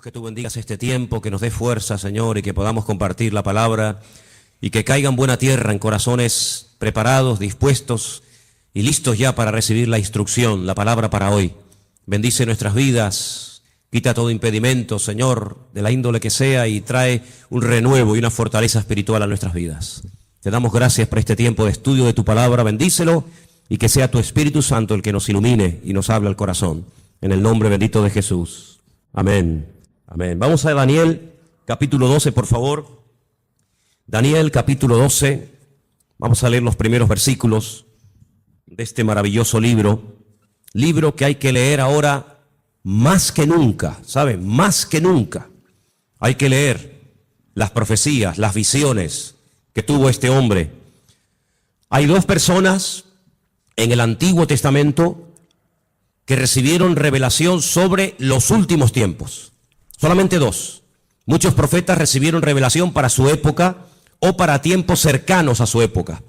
Que tú bendigas este tiempo, que nos dé fuerza, Señor, y que podamos compartir la palabra y que caiga en buena tierra, en corazones preparados, dispuestos y listos ya para recibir la instrucción, la palabra para hoy. Bendice nuestras vidas, quita todo impedimento, Señor, de la índole que sea, y trae un renuevo y una fortaleza espiritual a nuestras vidas. Te damos gracias por este tiempo de estudio de tu palabra, bendícelo y que sea tu Espíritu Santo el que nos ilumine y nos hable al corazón. En el nombre bendito de Jesús. Amén. Amén. Vamos a Daniel, capítulo 12, por favor. Daniel, capítulo 12. Vamos a leer los primeros versículos de este maravilloso libro. Libro que hay que leer ahora más que nunca, ¿saben? Más que nunca. Hay que leer las profecías, las visiones que tuvo este hombre. Hay dos personas en el Antiguo Testamento que recibieron revelación sobre los últimos tiempos. Solamente dos. Muchos profetas recibieron revelación para su época o para tiempos cercanos a su época.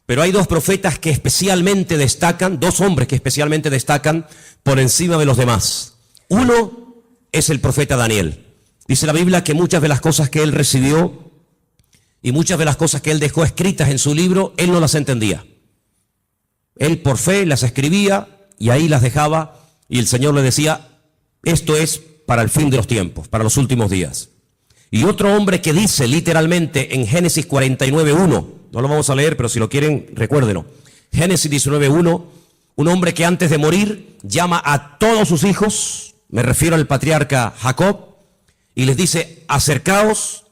Pero hay dos profetas que especialmente destacan, dos hombres que especialmente destacan por encima de los demás. Uno es el profeta Daniel. Dice la Biblia que muchas de las cosas que él recibió y muchas de las cosas que él dejó escritas en su libro, él no las entendía. Él por fe las escribía y ahí las dejaba, y el Señor le decía, esto es para el fin de los tiempos, para los últimos días. Y otro hombre que dice literalmente en Génesis 49:1, no lo vamos a leer, pero si lo quieren, recuérdenlo. Génesis 19:1, un hombre que antes de morir llama a todos sus hijos, me refiero al patriarca Jacob, y les dice, acercaos,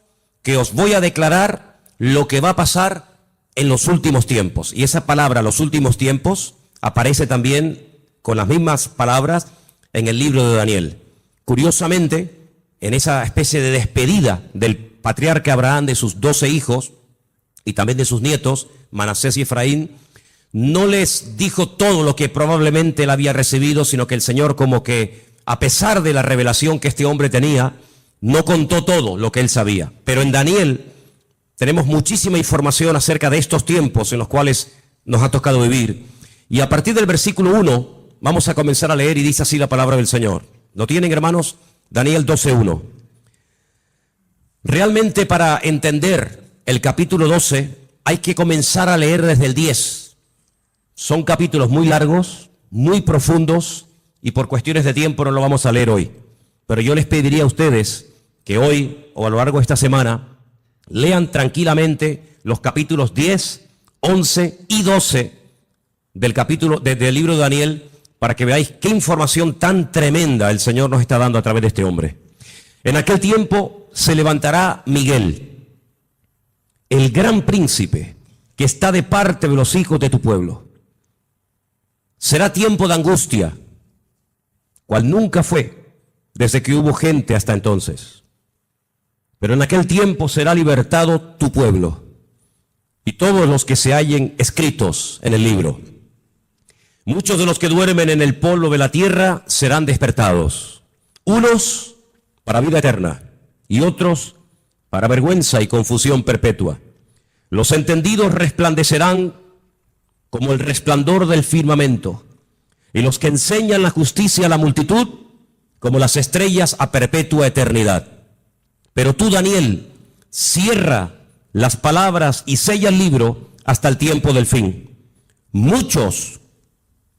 que os voy a declarar lo que va a pasar en los últimos tiempos. Y esa palabra, los últimos tiempos, aparece también con las mismas palabras en el libro de Daniel. Curiosamente, en esa especie de despedida del patriarca Abraham de sus 12 hijos y también de sus nietos, Manasés y Efraín, no les dijo todo lo que probablemente él había recibido, sino que el Señor, como que a pesar de la revelación que este hombre tenía, no contó todo lo que él sabía. Pero en Daniel tenemos muchísima información acerca de estos tiempos en los cuales nos ha tocado vivir. Y a partir del versículo 1 vamos a comenzar a leer, y dice así la palabra del Señor. ¿Lo tienen, hermanos? Daniel 12:1. Realmente, para entender el capítulo 12 hay que comenzar a leer desde el 10. Son capítulos muy largos, muy profundos, y por cuestiones de tiempo no lo vamos a leer hoy. Pero yo les pediría a ustedes que hoy o a lo largo de esta semana lean tranquilamente los capítulos 10, 11 y 12 del libro de Daniel, para que veáis qué información tan tremenda el Señor nos está dando a través de este hombre. En aquel tiempo se levantará Miguel, el gran príncipe, que está de parte de los hijos de tu pueblo. Será tiempo de angustia, cual nunca fue desde que hubo gente hasta entonces. Pero en aquel tiempo será libertado tu pueblo y todos los que se hallen escritos en el libro. Muchos de los que duermen en el polvo de la tierra serán despertados, unos para vida eterna y otros para vergüenza y confusión perpetua. Los entendidos resplandecerán como el resplandor del firmamento, y los que enseñan la justicia a la multitud como las estrellas a perpetua eternidad. Pero tú, Daniel, cierra las palabras y sella el libro hasta el tiempo del fin. Muchos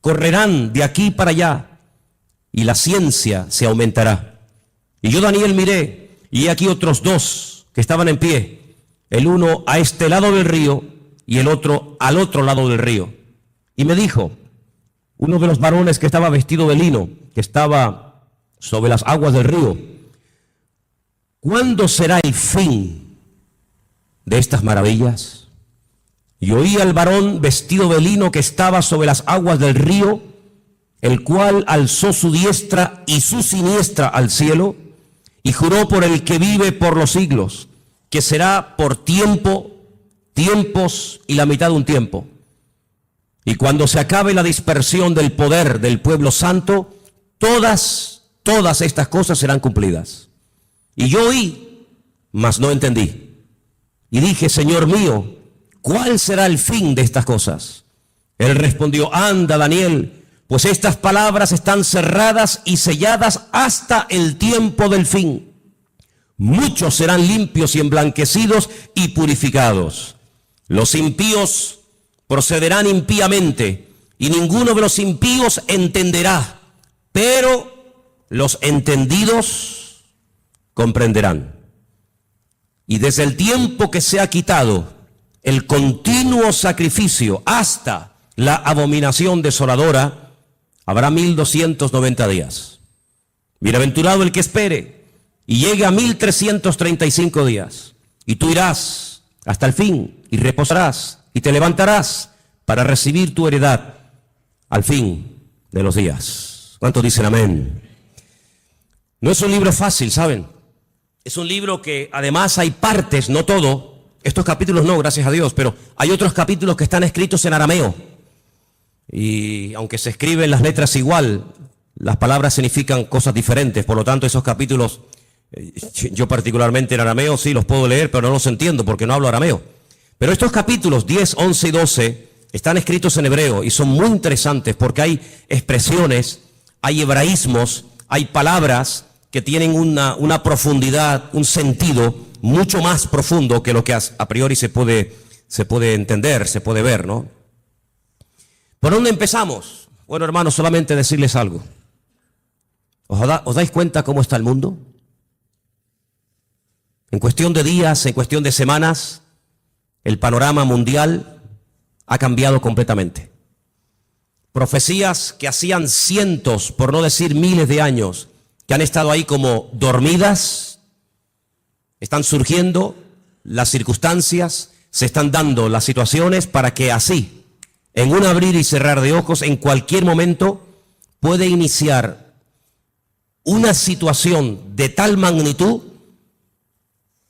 correrán de aquí para allá, y la ciencia se aumentará. Y yo, Daniel, miré, y he aquí otros dos que estaban en pie, el uno a este lado del río y el otro al otro lado del río. Y me dijo, uno de los varones que estaba vestido de lino, que estaba sobre las aguas del río, ¿cuándo será el fin de estas maravillas? Y oí al varón vestido de lino que estaba sobre las aguas del río, el cual alzó su diestra y su siniestra al cielo, y juró por el que vive por los siglos, que será por tiempo, tiempos y la mitad de un tiempo. Y cuando se acabe la dispersión del poder del pueblo santo, todas estas cosas serán cumplidas. Y yo oí, mas no entendí. Y dije, Señor mío, ¿cuál será el fin de estas cosas? Él respondió, anda, Daniel, pues estas palabras están cerradas y selladas hasta el tiempo del fin. Muchos serán limpios y emblanquecidos y purificados. Los impíos procederán impíamente, y ninguno de los impíos entenderá, pero los entendidos comprenderán. Y desde el tiempo que se ha quitado el continuo sacrificio hasta la abominación desoladora, habrá 1290 días. Bienaventurado el que espere y llegue a 1335 días. Y tú irás hasta el fin y reposarás y te levantarás para recibir tu heredad al fin de los días. ¿Cuántos dicen amén? No es un libro fácil, ¿saben? Es un libro que además hay partes, no todo. Estos capítulos no, gracias a Dios, pero hay otros capítulos que están escritos en arameo. Y aunque se escriben las letras igual, las palabras significan cosas diferentes. Por lo tanto, esos capítulos, yo particularmente en arameo sí los puedo leer, pero no los entiendo porque no hablo arameo. Pero estos capítulos 10, 11 y 12 están escritos en hebreo y son muy interesantes porque hay expresiones, hay hebraísmos, hay palabras que tienen una profundidad, un sentido mucho más profundo que lo que a priori se puede entender, se puede ver, ¿no? ¿Por dónde empezamos? Bueno, hermanos, solamente decirles algo. ¿Os dais cuenta cómo está el mundo? En cuestión de días, en cuestión de semanas, el panorama mundial ha cambiado completamente. Profecías que hacían cientos, por no decir miles de años, que han estado ahí como dormidas, están surgiendo las circunstancias, se están dando las situaciones para que así, en un abrir y cerrar de ojos, en cualquier momento, puede iniciar una situación de tal magnitud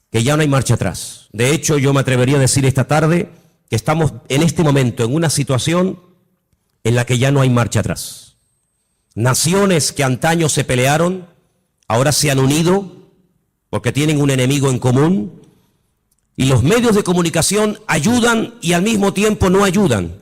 que ya no hay marcha atrás. De hecho, yo me atrevería a decir esta tarde que estamos en este momento en una situación en la que ya no hay marcha atrás. Naciones que antaño se pelearon, ahora se han unido porque tienen un enemigo en común, y los medios de comunicación ayudan y al mismo tiempo no ayudan.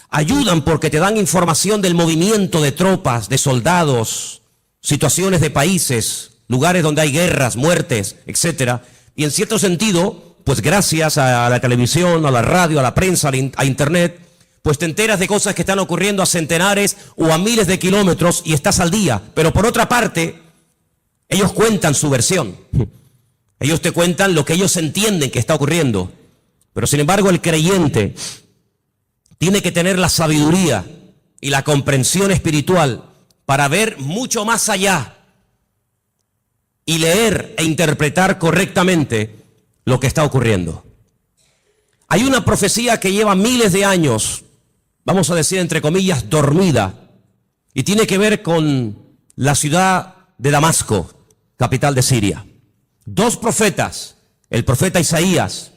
Ayudan porque te dan información del movimiento de tropas, de soldados, situaciones de países, lugares donde hay guerras, muertes, etcétera. Y en cierto sentido, pues gracias a la televisión, a la radio, a la prensa, a internet, pues te enteras de cosas que están ocurriendo a centenares o a miles de kilómetros y estás al día. Pero por otra parte, ellos cuentan su versión. Ellos te cuentan lo que ellos entienden que está ocurriendo. Pero sin embargo, el creyente tiene que tener la sabiduría y la comprensión espiritual para ver mucho más allá y leer e interpretar correctamente lo que está ocurriendo. Hay una profecía que lleva miles de años, vamos a decir entre comillas, dormida, y tiene que ver con la ciudad de Damasco, capital de Siria. Dos profetas, el profeta Isaías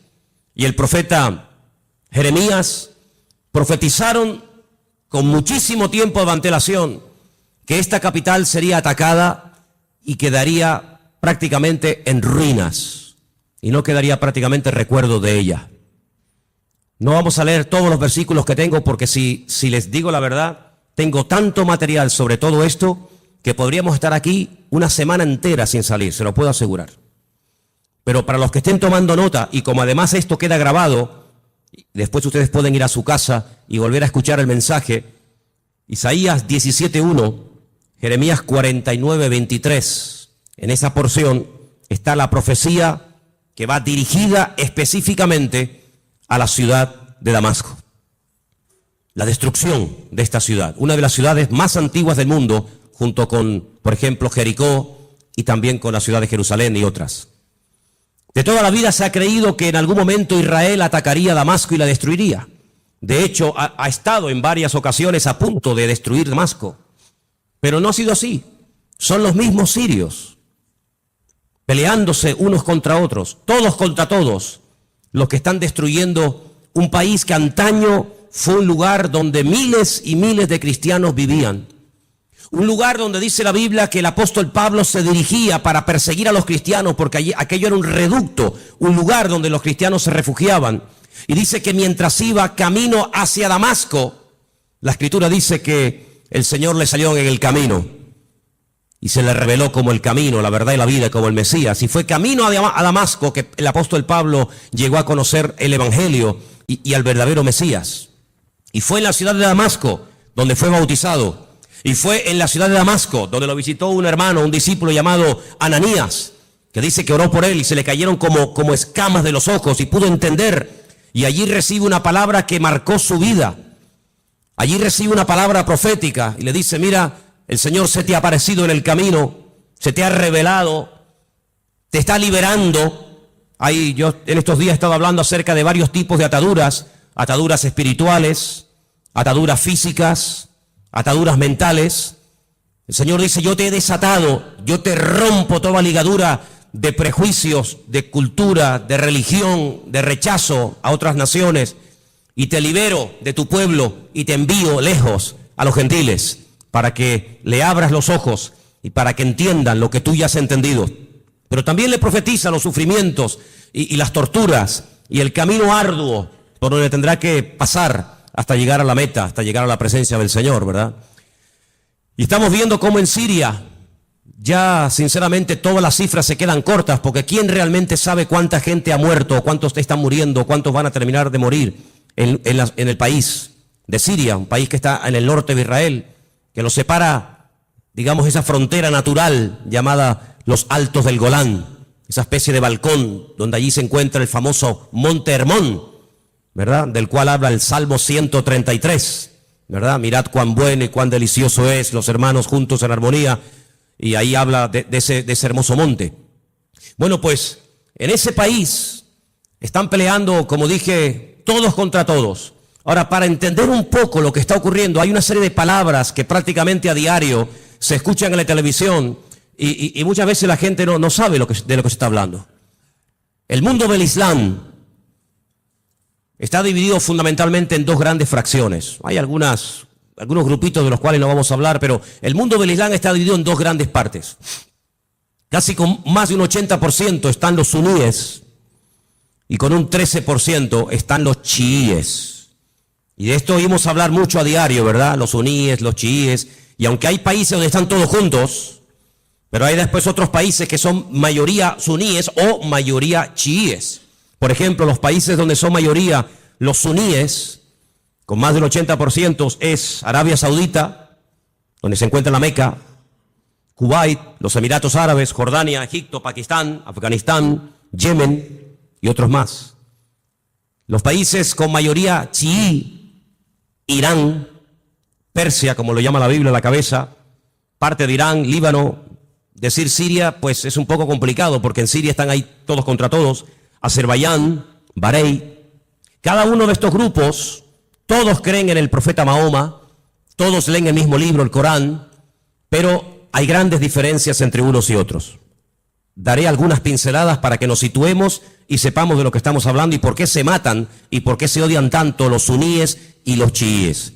y el profeta Jeremías, profetizaron con muchísimo tiempo de antelación que esta capital sería atacada y quedaría prácticamente en ruinas y no quedaría prácticamente recuerdo de ella. No vamos a leer todos los versículos que tengo porque si les digo la verdad, tengo tanto material sobre todo esto que podríamos estar aquí una semana entera sin salir, se lo puedo asegurar. Pero para los que estén tomando nota, y como además esto queda grabado, después ustedes pueden ir a su casa y volver a escuchar el mensaje. Isaías 17:1, Jeremías 49:23. En esa porción está la profecía que va dirigida específicamente a la ciudad de Damasco. La destrucción de esta ciudad, una de las ciudades más antiguas del mundo, junto con, por ejemplo, Jericó y también con la ciudad de Jerusalén y otras. De toda la vida se ha creído que en algún momento Israel atacaría Damasco y la destruiría. De hecho, ha estado en varias ocasiones a punto de destruir Damasco. Pero no ha sido así. Son los mismos sirios, peleándose unos contra otros, todos contra todos, los que están destruyendo un país que antaño fue un lugar donde miles y miles de cristianos vivían. Un lugar donde dice la Biblia que el apóstol Pablo se dirigía para perseguir a los cristianos porque aquello era un reducto, un lugar donde los cristianos se refugiaban. Y dice que mientras iba camino hacia Damasco, la Escritura dice que el Señor le salió en el camino y se le reveló como el camino, la verdad y la vida, como el Mesías. Y fue camino a Damasco que el apóstol Pablo llegó a conocer el Evangelio y al verdadero Mesías. Y fue en la ciudad de Damasco donde fue bautizado. Y fue en la ciudad de Damasco donde lo visitó un hermano, un discípulo llamado Ananías, que dice que oró por él y se le cayeron como escamas de los ojos y pudo entender. Y allí recibe una palabra que marcó su vida. Allí recibe una palabra profética y le dice: mira, el Señor se te ha aparecido en el camino, se te ha revelado, te está liberando. Ahí yo en estos días he estado hablando acerca de varios tipos de ataduras: ataduras espirituales, ataduras físicas, ataduras mentales. El Señor dice: yo te he desatado, yo te rompo toda ligadura de prejuicios, de cultura, de religión, de rechazo a otras naciones, y te libero de tu pueblo y te envío lejos a los gentiles para que le abras los ojos y para que entiendan lo que tú ya has entendido. Pero también le profetiza los sufrimientos y las torturas y el camino arduo por donde tendrá que pasar hasta llegar a la meta, hasta llegar a la presencia del Señor, ¿verdad? Y estamos viendo cómo en Siria ya sinceramente todas las cifras se quedan cortas, porque ¿quién realmente sabe cuánta gente ha muerto, cuántos están muriendo, cuántos van a terminar de morir en el país de Siria, un país que está en el norte de Israel, que lo separa, digamos, esa frontera natural llamada los Altos del Golán, esa especie de balcón donde allí se encuentra el famoso Monte Hermón, ¿verdad? Del cual habla el Salmo 133, ¿verdad? Mirad cuán bueno y cuán delicioso es los hermanos juntos en armonía. Y ahí habla de ese hermoso monte. Bueno, pues en ese país están peleando, como dije, todos contra todos. Ahora, para entender un poco lo que está ocurriendo, hay una serie de palabras que prácticamente a diario se escuchan en la televisión y muchas veces la gente no sabe de lo que se está hablando. El mundo del Islam está dividido fundamentalmente en dos grandes fracciones. Hay algunos grupitos de los cuales no vamos a hablar, pero el mundo del Islam está dividido en dos grandes partes. Casi con más de un 80% están los suníes y con un 13% están los chiíes. Y de esto oímos hablar mucho a diario, ¿verdad? Los suníes, los chiíes. Y aunque hay países donde están todos juntos, pero hay después otros países que son mayoría suníes o mayoría chiíes. Por ejemplo, los países donde son mayoría los suníes, con más del 80%, es Arabia Saudita, donde se encuentra la Meca, Kuwait, los Emiratos Árabes, Jordania, Egipto, Pakistán, Afganistán, Yemen y otros más. Los países con mayoría chií, Irán, Persia, como lo llama la Biblia a la cabeza, parte de Irán, Líbano. Decir Siria, pues es un poco complicado, porque en Siria están ahí todos contra todos. Azerbaiyán, Bahrein. Cada uno de estos grupos, todos creen en el profeta Mahoma, todos leen el mismo libro, el Corán, pero hay grandes diferencias entre unos y otros. Daré algunas pinceladas para que nos situemos y sepamos de lo que estamos hablando y por qué se matan y por qué se odian tanto los suníes y los chiíes.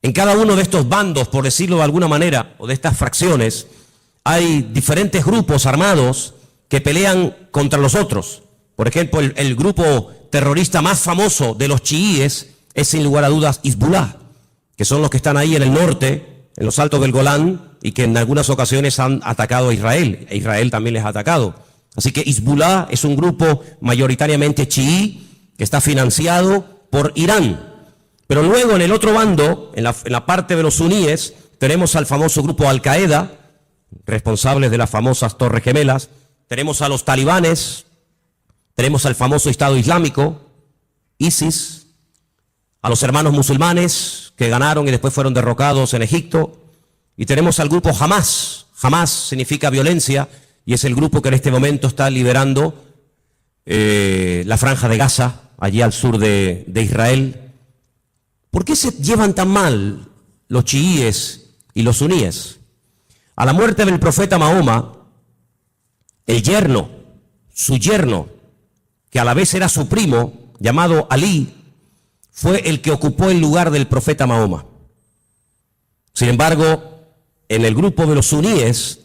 En cada uno de estos bandos, por decirlo de alguna manera, o de estas fracciones, hay diferentes grupos armados que pelean contra los otros. Por ejemplo, el grupo terrorista más famoso de los chiíes es sin lugar a dudas Hezbollah, que son los que están ahí en el norte, en los Altos del Golán, y que en algunas ocasiones han atacado a Israel, e Israel también les ha atacado. Así que Hezbollah es un grupo mayoritariamente chií, que está financiado por Irán. Pero luego en el otro bando, en la parte de los suníes, tenemos al famoso grupo Al-Qaeda, responsables de las famosas Torres Gemelas, tenemos a los talibanes, tenemos al famoso Estado Islámico, ISIS, a los hermanos musulmanes que ganaron y después fueron derrocados en Egipto, y tenemos al grupo Hamas. Hamas significa violencia y es el grupo que en este momento está liberando la franja de Gaza, allí al sur de Israel. ¿Por qué se llevan tan mal los chiíes y los suníes? A la muerte del profeta Mahoma, su yerno, que a la vez era su primo, llamado Alí, fue el que ocupó el lugar del profeta Mahoma. Sin embargo, en el grupo de los suníes,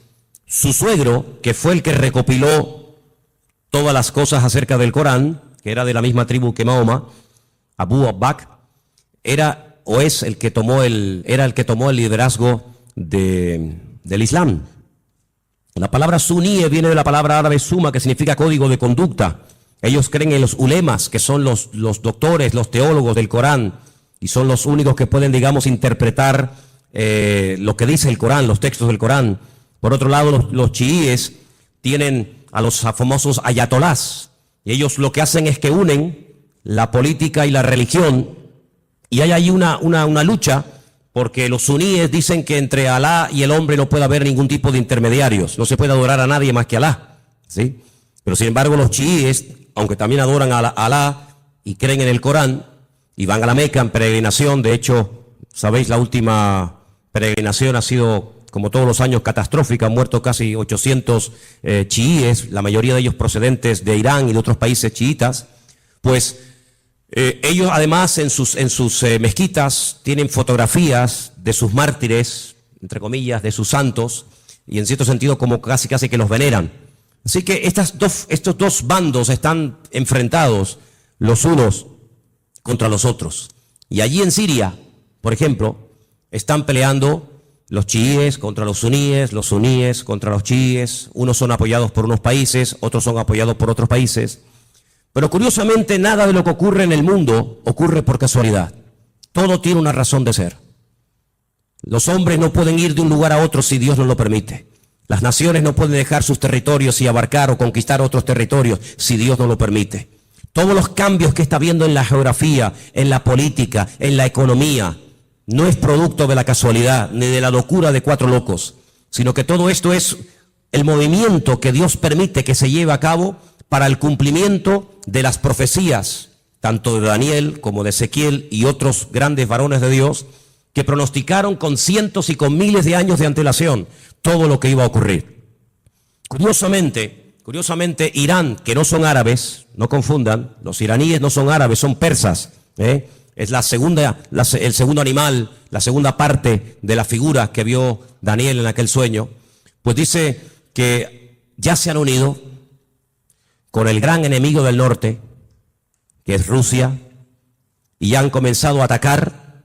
su suegro, que fue el que recopiló todas las cosas acerca del Corán, que era de la misma tribu que Mahoma, Abu Bakr, era es el que era el que tomó el liderazgo del Islam. La palabra suní viene de la palabra árabe suma, que significa código de conducta. Ellos creen en los ulemas, que son los doctores, los teólogos del Corán, y son los únicos que pueden, digamos, interpretar lo que dice el Corán, los textos del Corán. Por otro lado, los chiíes tienen a los famosos ayatolás, y ellos lo que hacen es que unen la política y la religión, y hay ahí una lucha, porque los suníes dicen que entre Alá y el hombre no puede haber ningún tipo de intermediarios, no se puede adorar a nadie más que a Alá, ¿sí? Pero sin embargo los chiíes, aunque también adoran a Alá y creen en el Corán, y van a la Meca en peregrinación, de hecho, sabéis, la última peregrinación ha sido, como todos los años, catastrófica, han muerto casi 800 chiíes, la mayoría de ellos procedentes de Irán y de otros países chiitas, pues ellos además en sus mezquitas tienen fotografías de sus mártires, entre comillas, de sus santos, y en cierto sentido como casi que los veneran. Así que estos dos bandos están enfrentados los unos contra los otros. Y allí en Siria, por ejemplo, están peleando los chiíes contra los suníes contra los chiíes. Unos son apoyados por unos países, otros son apoyados por otros países. Pero curiosamente nada de lo que ocurre en el mundo ocurre por casualidad. Todo tiene una razón de ser. Los hombres no pueden ir de un lugar a otro si Dios no lo permite. Las naciones no pueden dejar sus territorios y abarcar o conquistar otros territorios si Dios no lo permite. Todos los cambios que está habiendo en la geografía, en la política, en la economía, no es producto de la casualidad ni de la locura de cuatro locos, sino que todo esto es el movimiento que Dios permite que se lleve a cabo para el cumplimiento de las profecías, tanto de Daniel como de Ezequiel y otros grandes varones de Dios, que pronosticaron con cientos y con miles de años de antelación todo lo que iba a ocurrir. Curiosamente, Irán, que no son árabes, no confundan, los iraníes no son árabes, son persas, es el segundo animal, la segunda parte de la figura que vio Daniel en aquel sueño, pues dice que ya se han unido con el gran enemigo del norte, que es Rusia, y ya han comenzado a atacar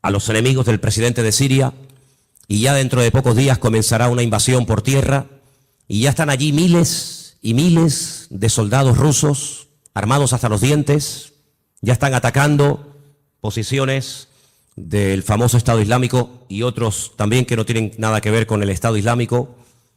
a los enemigos del presidente de Siria, y ya dentro de pocos días comenzará una invasión por tierra, y ya están allí miles y miles de soldados rusos, armados hasta los dientes, ya están atacando posiciones del famoso Estado Islámico y otros también que no tienen nada que ver con el Estado Islámico.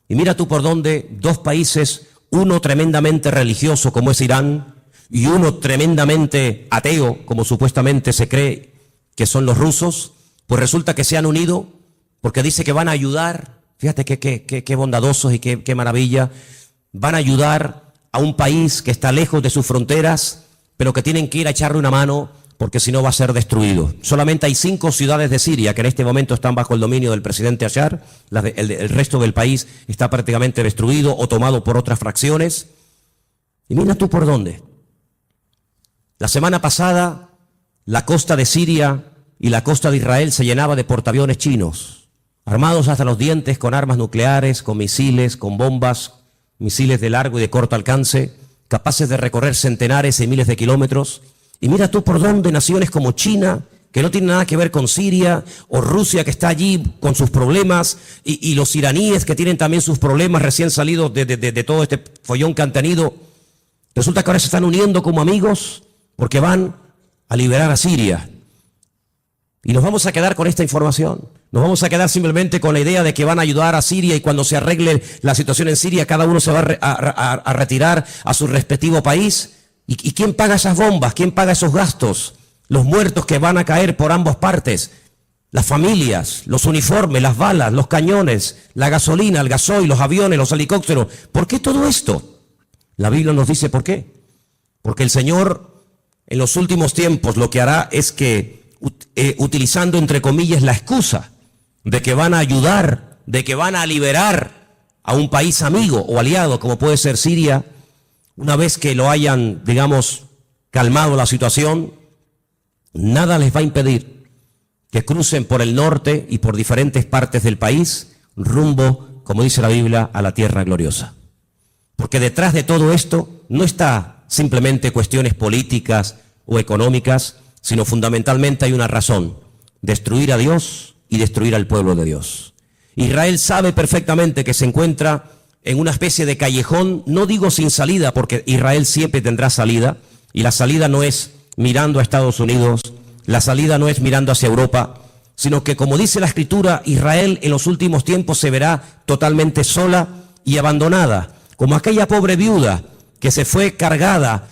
Y mira tú por dónde dos países, uno tremendamente religioso como es Irán y uno tremendamente ateo como supuestamente se cree que son los rusos, pues resulta que se han unido porque dice que van a ayudar, fíjate qué bondadosos y qué maravilla, van a ayudar a un país que está lejos de sus fronteras, pero que tienen que ir a echarle una mano porque si no va a ser destruido. Solamente hay 5 ciudades de Siria que en este momento están bajo el dominio del presidente Bashar, el resto del país está prácticamente destruido o tomado por otras fracciones. Y mira tú por dónde. La semana pasada, la costa de Siria y la costa de Israel se llenaba de portaaviones chinos, armados hasta los dientes con armas nucleares, con misiles, con bombas, misiles de largo y de corto alcance, capaces de recorrer centenares y miles de kilómetros. Y mira tú por dónde naciones como China, que no tiene nada que ver con Siria, o Rusia, que está allí con sus problemas, y los iraníes, que tienen también sus problemas recién salidos de todo este follón que han tenido, resulta que ahora se están uniendo como amigos porque van a liberar a Siria. Y nos vamos a quedar con esta información. Nos vamos a quedar simplemente con la idea de que van a ayudar a Siria y cuando se arregle la situación en Siria, cada uno se va a retirar a su respectivo país. ¿Y quién paga esas bombas? ¿Quién paga esos gastos? Los muertos que van a caer por ambas partes, las familias, los uniformes, las balas, los cañones, la gasolina, el gasoil, los aviones, los helicópteros. ¿Por qué todo esto? La Biblia nos dice por qué. Porque el Señor en los últimos tiempos lo que hará es que, utilizando entre comillas la excusa de que van a ayudar, de que van a liberar a un país amigo o aliado como puede ser Siria, una vez que lo hayan, digamos, calmado la situación, nada les va a impedir que crucen por el norte y por diferentes partes del país, rumbo, como dice la Biblia, a la tierra gloriosa. Porque detrás de todo esto no está simplemente cuestiones políticas o económicas, sino fundamentalmente hay una razón. destruir a Dios y destruir al pueblo de Dios. Israel sabe perfectamente que se encuentra en una especie de callejón, no digo sin salida, porque Israel siempre tendrá salida, y la salida no es mirando a Estados Unidos, la salida no es mirando hacia Europa, sino que, como dice la Escritura, Israel en los últimos tiempos se verá totalmente sola y abandonada, como aquella pobre viuda que se fue cargada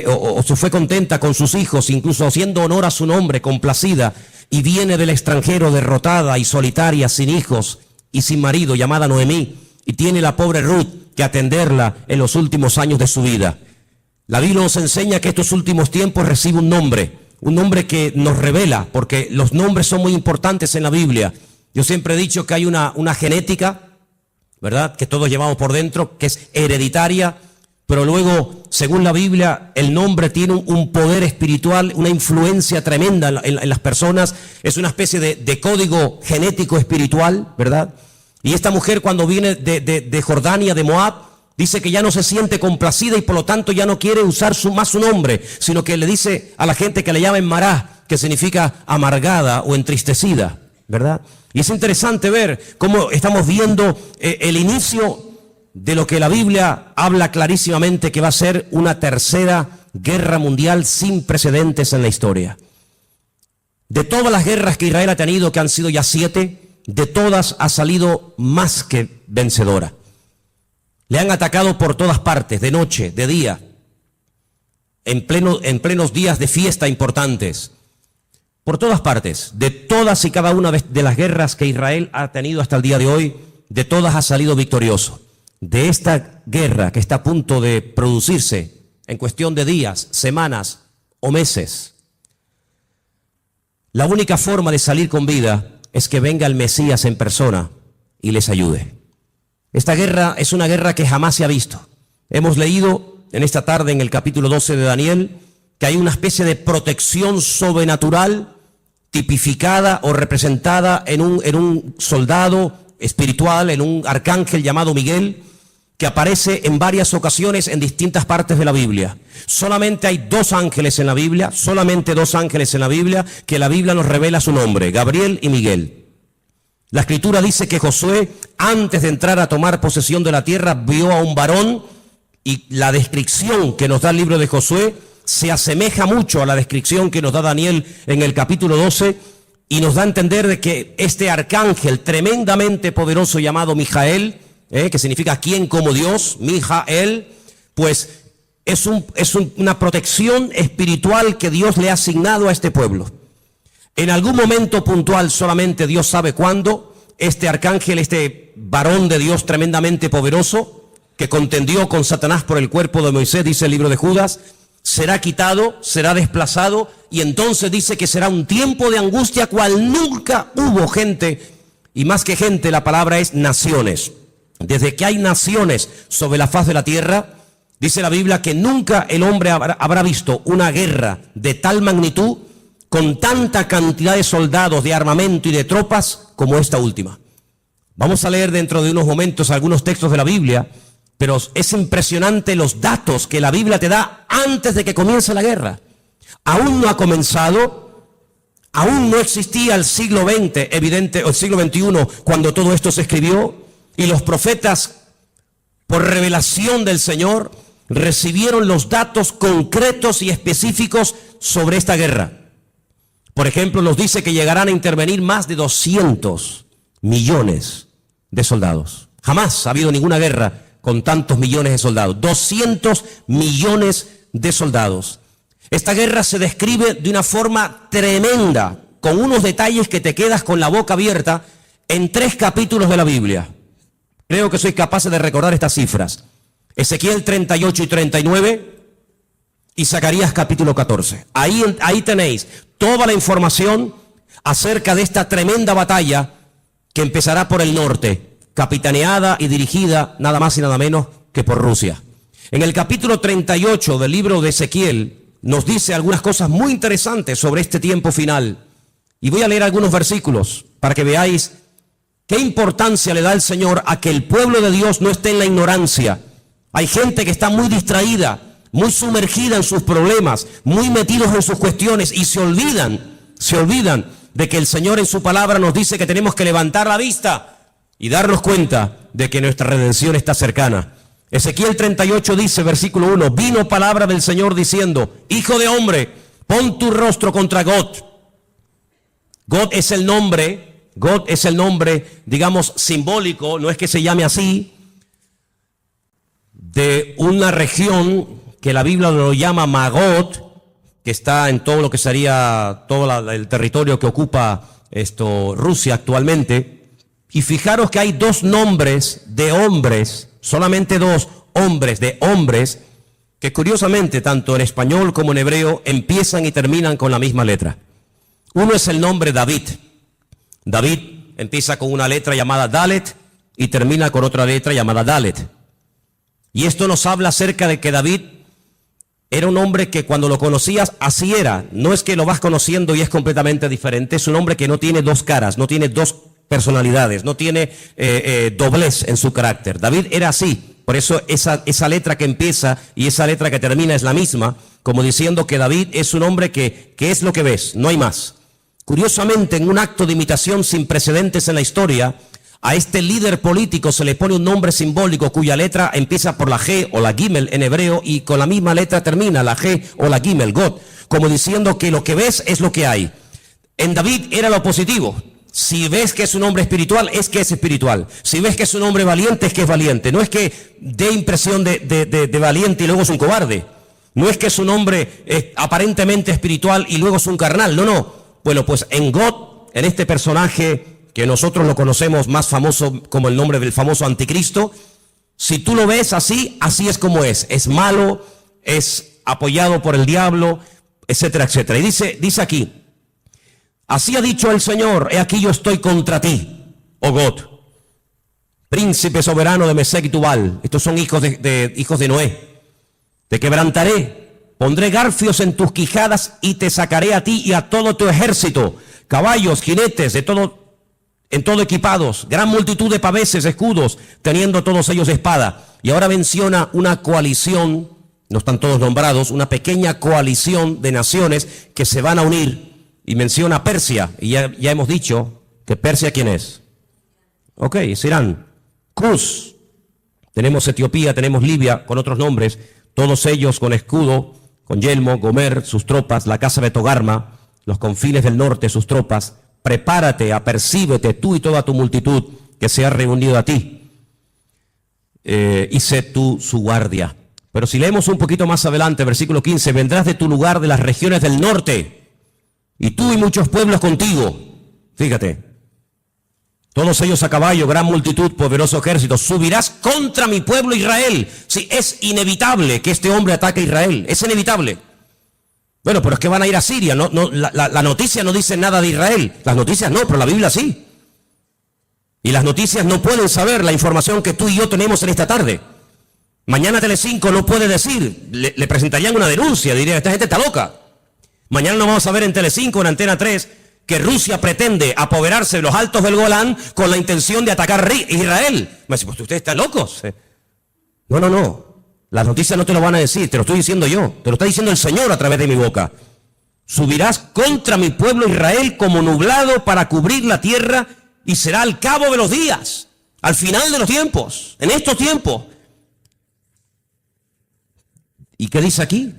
o se fue contenta con sus hijos, incluso haciendo honor a su nombre, complacida, y viene del extranjero derrotada y solitaria, sin hijos y sin marido, llamada Noemí, y tiene la pobre Ruth que atenderla en los últimos años de su vida. La Biblia nos enseña que estos últimos tiempos recibe un nombre que nos revela, porque los nombres son muy importantes en la Biblia. Yo siempre he dicho que hay una genética, ¿verdad?, que todos llevamos por dentro, que es hereditaria, pero luego, según la Biblia, el nombre tiene un poder espiritual, una influencia tremenda en las personas. Es una especie de código genético espiritual, ¿verdad? Y esta mujer, cuando viene de Jordania, de Moab, dice que ya no se siente complacida y por lo tanto ya no quiere usar más su nombre, sino que le dice a la gente que le llamen Mará, que significa amargada o entristecida, ¿verdad? Y es interesante ver cómo estamos viendo el inicio de lo que la Biblia habla clarísimamente, que va a ser una tercera guerra mundial sin precedentes en la historia. De todas las guerras que Israel ha tenido, que han sido ya 7, de todas ha salido más que vencedora. Le han atacado por todas partes, de noche, de día, en plenos días de fiesta importantes. Por todas partes, de todas y cada una de las guerras que Israel ha tenido hasta el día de hoy, de todas ha salido victorioso. De esta guerra que está a punto de producirse en cuestión de días, semanas o meses, la única forma de salir con vida es que venga el Mesías en persona y les ayude. Esta guerra es una guerra que jamás se ha visto. Hemos leído en esta tarde en el capítulo 12 de Daniel que hay una especie de protección sobrenatural tipificada o representada en un soldado espiritual, en un arcángel llamado Miguel, que aparece en varias ocasiones en distintas partes de la Biblia. Solamente hay 2 ángeles en la Biblia, solamente 2 ángeles en la Biblia, que la Biblia nos revela su nombre, Gabriel y Miguel. La Escritura dice que Josué, antes de entrar a tomar posesión de la tierra, vio a un varón, y la descripción que nos da el libro de Josué se asemeja mucho a la descripción que nos da Daniel en el capítulo 12, y nos da a entender de que este arcángel tremendamente poderoso llamado Mijael, que significa quien como Dios, Mijael, pues es una protección espiritual que Dios le ha asignado a este pueblo. En algún momento puntual, solamente Dios sabe cuándo, este arcángel, este varón de Dios tremendamente poderoso, que contendió con Satanás por el cuerpo de Moisés, dice el libro de Judas, será quitado, será desplazado, y entonces dice que será un tiempo de angustia cual nunca hubo gente, y más que gente, la palabra es naciones. Desde que hay naciones sobre la faz de la tierra, dice la Biblia que nunca el hombre habrá visto una guerra de tal magnitud, con tanta cantidad de soldados, de armamento y de tropas como esta última. Vamos a leer dentro de unos momentos algunos textos de la Biblia, pero es impresionante los datos que la Biblia te da antes de que comience la guerra. Aún no ha comenzado, aún no existía el siglo XX, evidente, o el siglo XXI, cuando todo esto se escribió, y los profetas, por revelación del Señor, recibieron los datos concretos y específicos sobre esta guerra. Por ejemplo, nos dice que llegarán a intervenir más de 200 millones de soldados. Jamás ha habido ninguna guerra con tantos millones de soldados. 200 millones de soldados. Esta guerra se describe de una forma tremenda, con unos detalles que te quedas con la boca abierta, en 3 capítulos de la Biblia. Creo que sois capaces de recordar estas cifras. Ezequiel 38 y 39 y Zacarías capítulo 14. Ahí tenéis toda la información acerca de esta tremenda batalla que empezará por el norte, capitaneada y dirigida nada más y nada menos que por Rusia. En el capítulo 38 del libro de Ezequiel nos dice algunas cosas muy interesantes sobre este tiempo final. Y voy a leer algunos versículos para que veáis qué importancia le da el Señor a que el pueblo de Dios no esté en la ignorancia. Hay gente que está muy distraída, muy sumergida en sus problemas, muy metidos en sus cuestiones y se olvidan de que el Señor en su palabra nos dice que tenemos que levantar la vista y darnos cuenta de que nuestra redención está cercana. Ezequiel 38 dice, versículo 1, vino palabra del Señor diciendo, hijo de hombre, pon tu rostro contra Gog. Gog es el nombre, digamos, simbólico, no es que se llame así, de una región que la Biblia lo llama Magog, que está en todo lo que sería todo el territorio que ocupa Rusia actualmente. Y fijaros que hay dos nombres de hombres, solamente dos hombres de hombres, que curiosamente tanto en español como en hebreo empiezan y terminan con la misma letra. Uno es el nombre David. David empieza con una letra llamada Dalet y termina con otra letra llamada Dalet. Y esto nos habla acerca de que David era un hombre que cuando lo conocías así era. No es que lo vas conociendo y es completamente diferente. Es un hombre que no tiene dos caras, no tiene dos personalidades, no tiene doblez en su carácter. David era así. Por eso esa letra que empieza y esa letra que termina es la misma, como diciendo que David es un hombre que es lo que ves, no hay más. Curiosamente, en un acto de imitación sin precedentes en la historia, a este líder político se le pone un nombre simbólico cuya letra empieza por la G o la Gimel en hebreo y con la misma letra termina, la G o la Gimel, God, como diciendo que lo que ves es lo que hay. En David era lo positivo. Si ves que es un hombre espiritual, es que es espiritual. Si ves que es un hombre valiente, es que es valiente. No es que dé impresión de valiente y luego es un cobarde. No es que es un hombre aparentemente espiritual y luego es un carnal. No. Bueno, pues en God, en este personaje que nosotros lo conocemos más famoso como el nombre del famoso anticristo, si tú lo ves así, así es como es. Es malo, es apoyado por el diablo, etcétera, etcétera. Y dice aquí, así ha dicho el Señor, he aquí yo estoy contra ti, oh God, príncipe soberano de Mesec y Tubal. Estos son hijos de Noé. Te quebrantaré, pondré garfios en tus quijadas y te sacaré a ti y a todo tu ejército, caballos, jinetes, en todo equipados, gran multitud de paveses, escudos, teniendo todos ellos espada. Y ahora menciona una coalición, no están todos nombrados, una pequeña coalición de naciones que se van a unir. Y menciona Persia, y ya hemos dicho que Persia, ¿quién es? Ok, es Irán. Cus, tenemos Etiopía, tenemos Libia, con otros nombres, todos ellos con escudo, con yelmo, Gomer, sus tropas, la casa de Togarma, los confines del norte, sus tropas. Prepárate, apercíbete tú y toda tu multitud que se ha reunido a ti. Y sé tú su guardia. Pero si leemos un poquito más adelante, versículo 15, vendrás de tu lugar de las regiones del norte, y tú y muchos pueblos contigo. Fíjate, todos ellos a caballo, gran multitud, poderoso ejército. Subirás contra mi pueblo Israel. Sí, es inevitable que este hombre ataque a Israel, es inevitable. Bueno, pero es que van a ir a Siria. La noticia no dice nada de Israel. Las noticias no, pero la Biblia sí. Y las noticias no pueden saber la información que tú y yo tenemos en esta tarde. Mañana Telecinco no puede decir, le presentarían una denuncia, diría, esta gente está loca. Mañana no vamos a ver en Telecinco, en Antena 3, que Rusia pretende apoderarse de los altos del Golán con la intención de atacar Israel. Me dice, pues ustedes están locos. No. Las noticias no te lo van a decir, te lo estoy diciendo yo, te lo está diciendo el Señor a través de mi boca. Subirás contra mi pueblo Israel como nublado para cubrir la tierra y será al cabo de los días, al final de los tiempos, en estos tiempos. ¿Y qué dice aquí?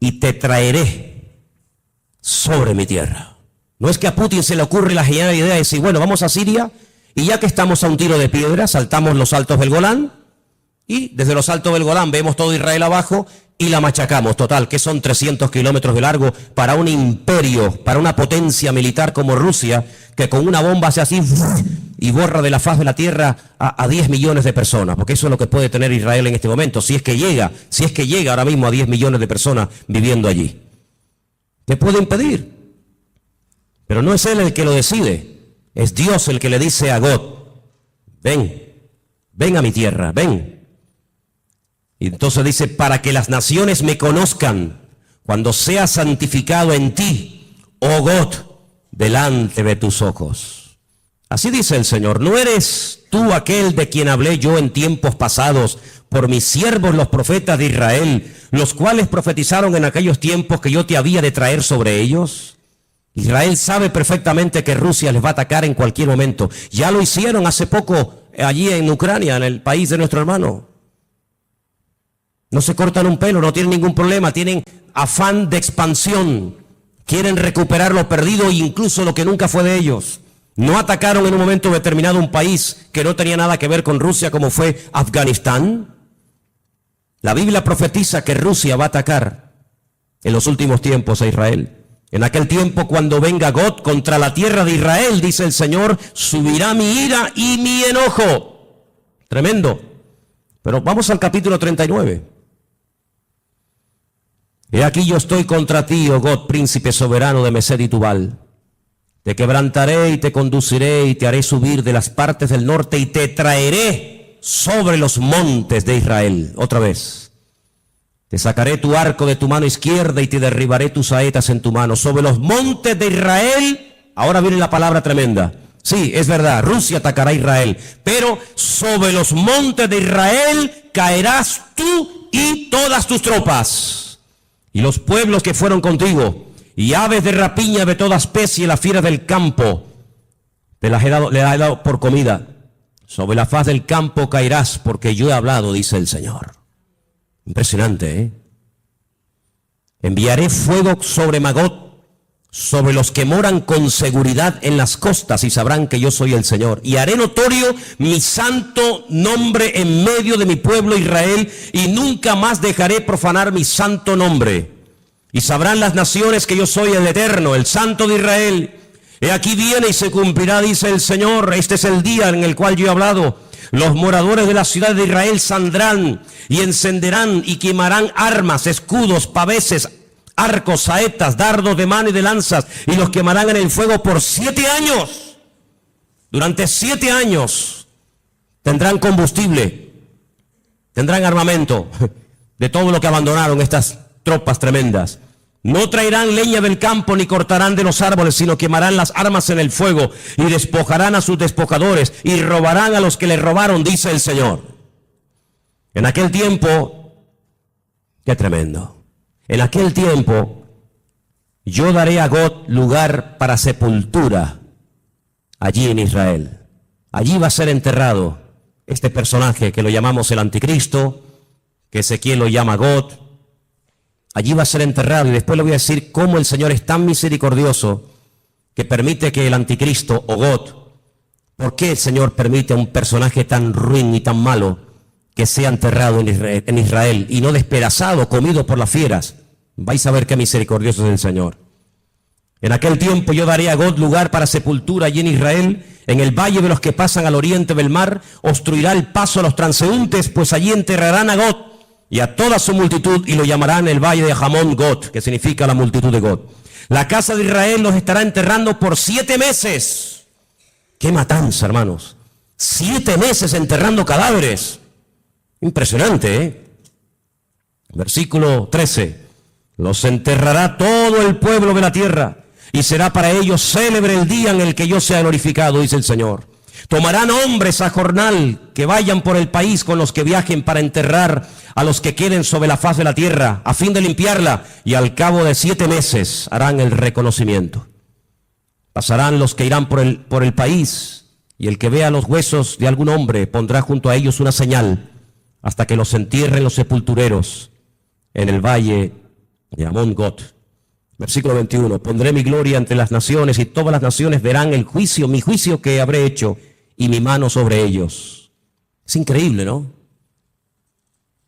Y te traeré sobre mi tierra. No es que a Putin se le ocurre la genial idea de decir, bueno, vamos a Siria y ya que estamos a un tiro de piedra, saltamos los altos del Golán y desde los altos del Golán vemos todo Israel abajo y la machacamos. Total, que son 300 kilómetros de largo para un imperio, para una potencia militar como Rusia, que con una bomba hace así y borra de la faz de la tierra a 10 millones de personas, porque eso es lo que puede tener Israel en este momento, si es que llega ahora mismo a 10 millones de personas viviendo allí. ¿Qué puede impedir? Pero no es él el que lo decide, es Dios el que le dice a God, ven a mi tierra, ven. Y entonces dice, para que las naciones me conozcan, cuando sea santificado en ti, oh God, delante de tus ojos. Así dice el Señor, ¿no eres tú aquel de quien hablé yo en tiempos pasados por mis siervos los profetas de Israel, los cuales profetizaron en aquellos tiempos que yo te había de traer sobre ellos? Israel sabe perfectamente que Rusia les va a atacar en cualquier momento. Ya lo hicieron hace poco allí en Ucrania, en el país de nuestro hermano. No se cortan un pelo, no tienen ningún problema, tienen afán de expansión. Quieren recuperar lo perdido e incluso lo que nunca fue de ellos. No atacaron en un momento determinado un país que no tenía nada que ver con Rusia, como fue Afganistán. La Biblia profetiza que Rusia va a atacar en los últimos tiempos a Israel. En aquel tiempo, cuando venga Gog contra la tierra de Israel, dice el Señor, subirá mi ira y mi enojo. Tremendo. Pero vamos al capítulo 39. He aquí yo estoy contra ti, oh Gog, príncipe soberano de Mesed y Tubal. Te quebrantaré y te conduciré y te haré subir de las partes del norte y te traeré sobre los montes de Israel. Otra vez. Te sacaré tu arco de tu mano izquierda y te derribaré tus saetas en tu mano. Sobre los montes de Israel, ahora viene la palabra tremenda. Sí, es verdad, Rusia atacará a Israel, pero sobre los montes de Israel caerás tú y todas tus tropas. Y los pueblos que fueron contigo, y aves de rapiña de toda especie, las fieras del campo, le he dado por comida. Sobre la faz del campo caerás, porque yo he hablado, dice el Señor. Impresionante, ¿eh? Enviaré fuego sobre Magog, sobre los que moran con seguridad en las costas, y sabrán que yo soy el Señor. Y haré notorio mi santo nombre en medio de mi pueblo Israel, y nunca más dejaré profanar mi santo nombre. Y sabrán las naciones que yo soy el Eterno, el Santo de Israel. He aquí viene y se cumplirá, dice el Señor. Este es el día en el cual yo he hablado. Los moradores de la ciudad de Israel saldrán y encenderán y quemarán armas, escudos, paveses, arcos, saetas, dardos de mano y de lanzas, y los quemarán en el fuego por 7 años. Durante 7 años tendrán combustible, tendrán armamento de todo lo que abandonaron estas tropas tremendas. No traerán leña del campo ni cortarán de los árboles, sino quemarán las armas en el fuego y despojarán a sus despojadores y robarán a los que les robaron, dice el Señor. En aquel tiempo, qué tremendo, en aquel tiempo yo daré a Gog lugar para sepultura allí en Israel. Allí va a ser enterrado este personaje que lo llamamos el anticristo, que Ezequiel lo llama Gog. Allí va a ser enterrado, y después le voy a decir cómo el Señor es tan misericordioso que permite que el anticristo o Gog, ¿por qué el Señor permite a un personaje tan ruin y tan malo que sea enterrado en Israel y no despedazado, comido por las fieras? Vais a ver qué misericordioso es el Señor. En aquel tiempo yo daré a Gog lugar para sepultura allí en Israel, en el valle de los que pasan al oriente del mar, obstruirá el paso a los transeúntes, pues allí enterrarán a Gog y a toda su multitud, y lo llamarán el valle de Hamón Gog, que significa la multitud de Gog. La casa de Israel los estará enterrando por 7 meses. ¡Qué matanza, hermanos! 7 meses enterrando cadáveres. Impresionante, ¿eh? Versículo 13. Los enterrará todo el pueblo de la tierra, y será para ellos célebre el día en el que yo sea glorificado, dice el Señor. Tomarán hombres a jornal que vayan por el país con los que viajen para enterrar a los que queden sobre la faz de la tierra, a fin de limpiarla, y al cabo de 7 meses harán el reconocimiento. Pasarán los que irán por el país, y el que vea los huesos de algún hombre pondrá junto a ellos una señal, hasta que los entierren los sepultureros en el valle de Hamón Gog. Versículo 21. Pondré mi gloria entre las naciones, y todas las naciones verán el juicio, mi juicio que habré hecho, y mi mano sobre ellos. Es increíble, ¿no?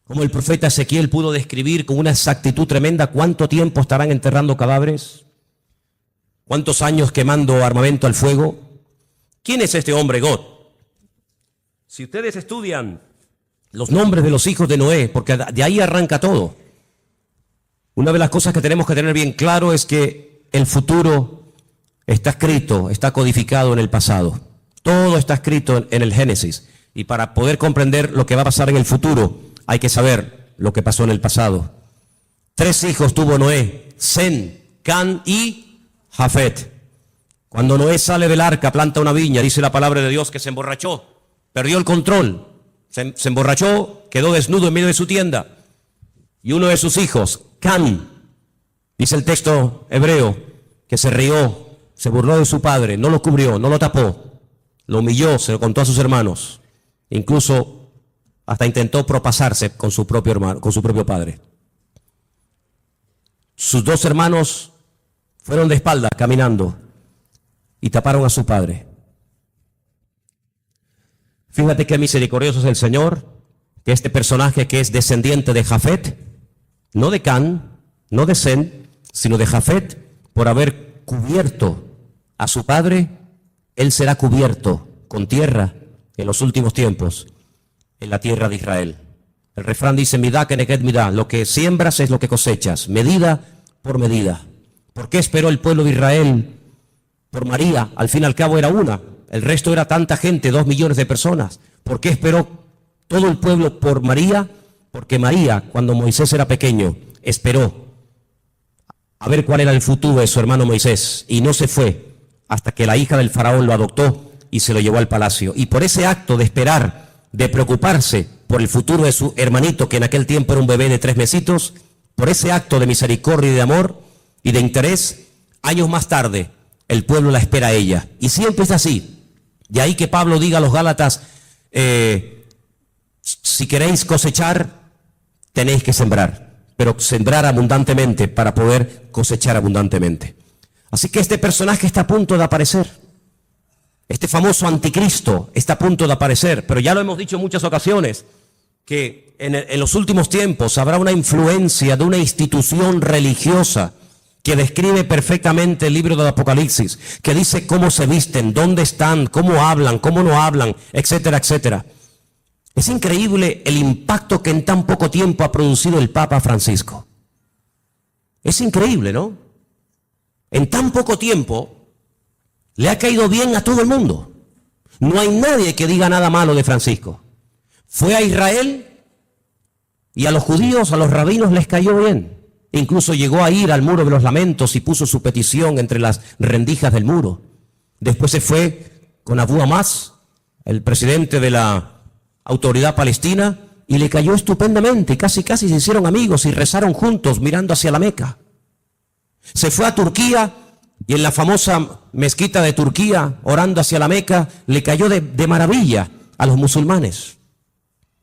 Como el profeta Ezequiel pudo describir con una exactitud tremenda cuánto tiempo estarán enterrando cadáveres, cuántos años quemando armamento al fuego. ¿Quién es este hombre Gog? Si ustedes estudian los nombres de los hijos de Noé, porque de ahí arranca todo, una de las cosas que tenemos que tener bien claro es que el futuro está escrito, está codificado en el pasado. Todo está escrito en el Génesis. Y para poder comprender lo que va a pasar en el futuro, hay que saber lo que pasó en el pasado. 3 hijos tuvo Noé: Sem, Can y Jafet. Cuando Noé sale del arca, planta una viña, dice la palabra de Dios que se emborrachó, perdió el control, se emborrachó, quedó desnudo en medio de su tienda. Y uno de sus hijos, Can, dice el texto hebreo, que se rió, se burló de su padre, no lo cubrió, no lo tapó, lo humilló, se lo contó a sus hermanos, incluso hasta intentó propasarse con su propio hermano, con su propio padre. Sus dos hermanos fueron de espalda caminando y taparon a su padre. Fíjate qué misericordioso es el Señor, que este personaje que es descendiente de Jafet, no de Can, no de Sem, sino de Jafet, por haber cubierto a su padre, él será cubierto con tierra en los últimos tiempos, en la tierra de Israel. El refrán dice, midá keneged midá, lo que siembras es lo que cosechas, medida por medida. ¿Por qué esperó el pueblo de Israel por María? Al fin y al cabo era una, el resto era tanta gente, 2 millones de personas. ¿Por qué esperó todo el pueblo por María? Porque María, cuando Moisés era pequeño, esperó a ver cuál era el futuro de su hermano Moisés, y no se fue hasta que la hija del faraón lo adoptó y se lo llevó al palacio. Y por ese acto de esperar, de preocuparse por el futuro de su hermanito, que en aquel tiempo era un bebé de 3 mesitos, por ese acto de misericordia y de amor y de interés, años más tarde, el pueblo la espera a ella. Y siempre es así. De ahí que Pablo diga a los Gálatas, si queréis cosechar, tenéis que sembrar, pero sembrar abundantemente para poder cosechar abundantemente. Así que este personaje está a punto de aparecer. Este famoso anticristo está a punto de aparecer, pero ya lo hemos dicho en muchas ocasiones, que en los últimos tiempos habrá una influencia de una institución religiosa que describe perfectamente el libro del Apocalipsis, que dice cómo se visten, dónde están, cómo hablan, cómo no hablan, etcétera, etcétera. Es increíble el impacto que en tan poco tiempo ha producido el Papa Francisco. Es increíble, ¿no? En tan poco tiempo le ha caído bien a todo el mundo. No hay nadie que diga nada malo de Francisco. Fue a Israel y a los judíos, a los rabinos les cayó bien. Incluso llegó a ir al muro de los lamentos y puso su petición entre las rendijas del muro. Después se fue con Abu Hamas, el presidente de la autoridad palestina, y le cayó estupendamente. Casi se hicieron amigos y rezaron juntos mirando hacia la Meca. Se fue a Turquía y en la famosa mezquita de Turquía, orando hacia la Meca, le cayó de maravilla a los musulmanes.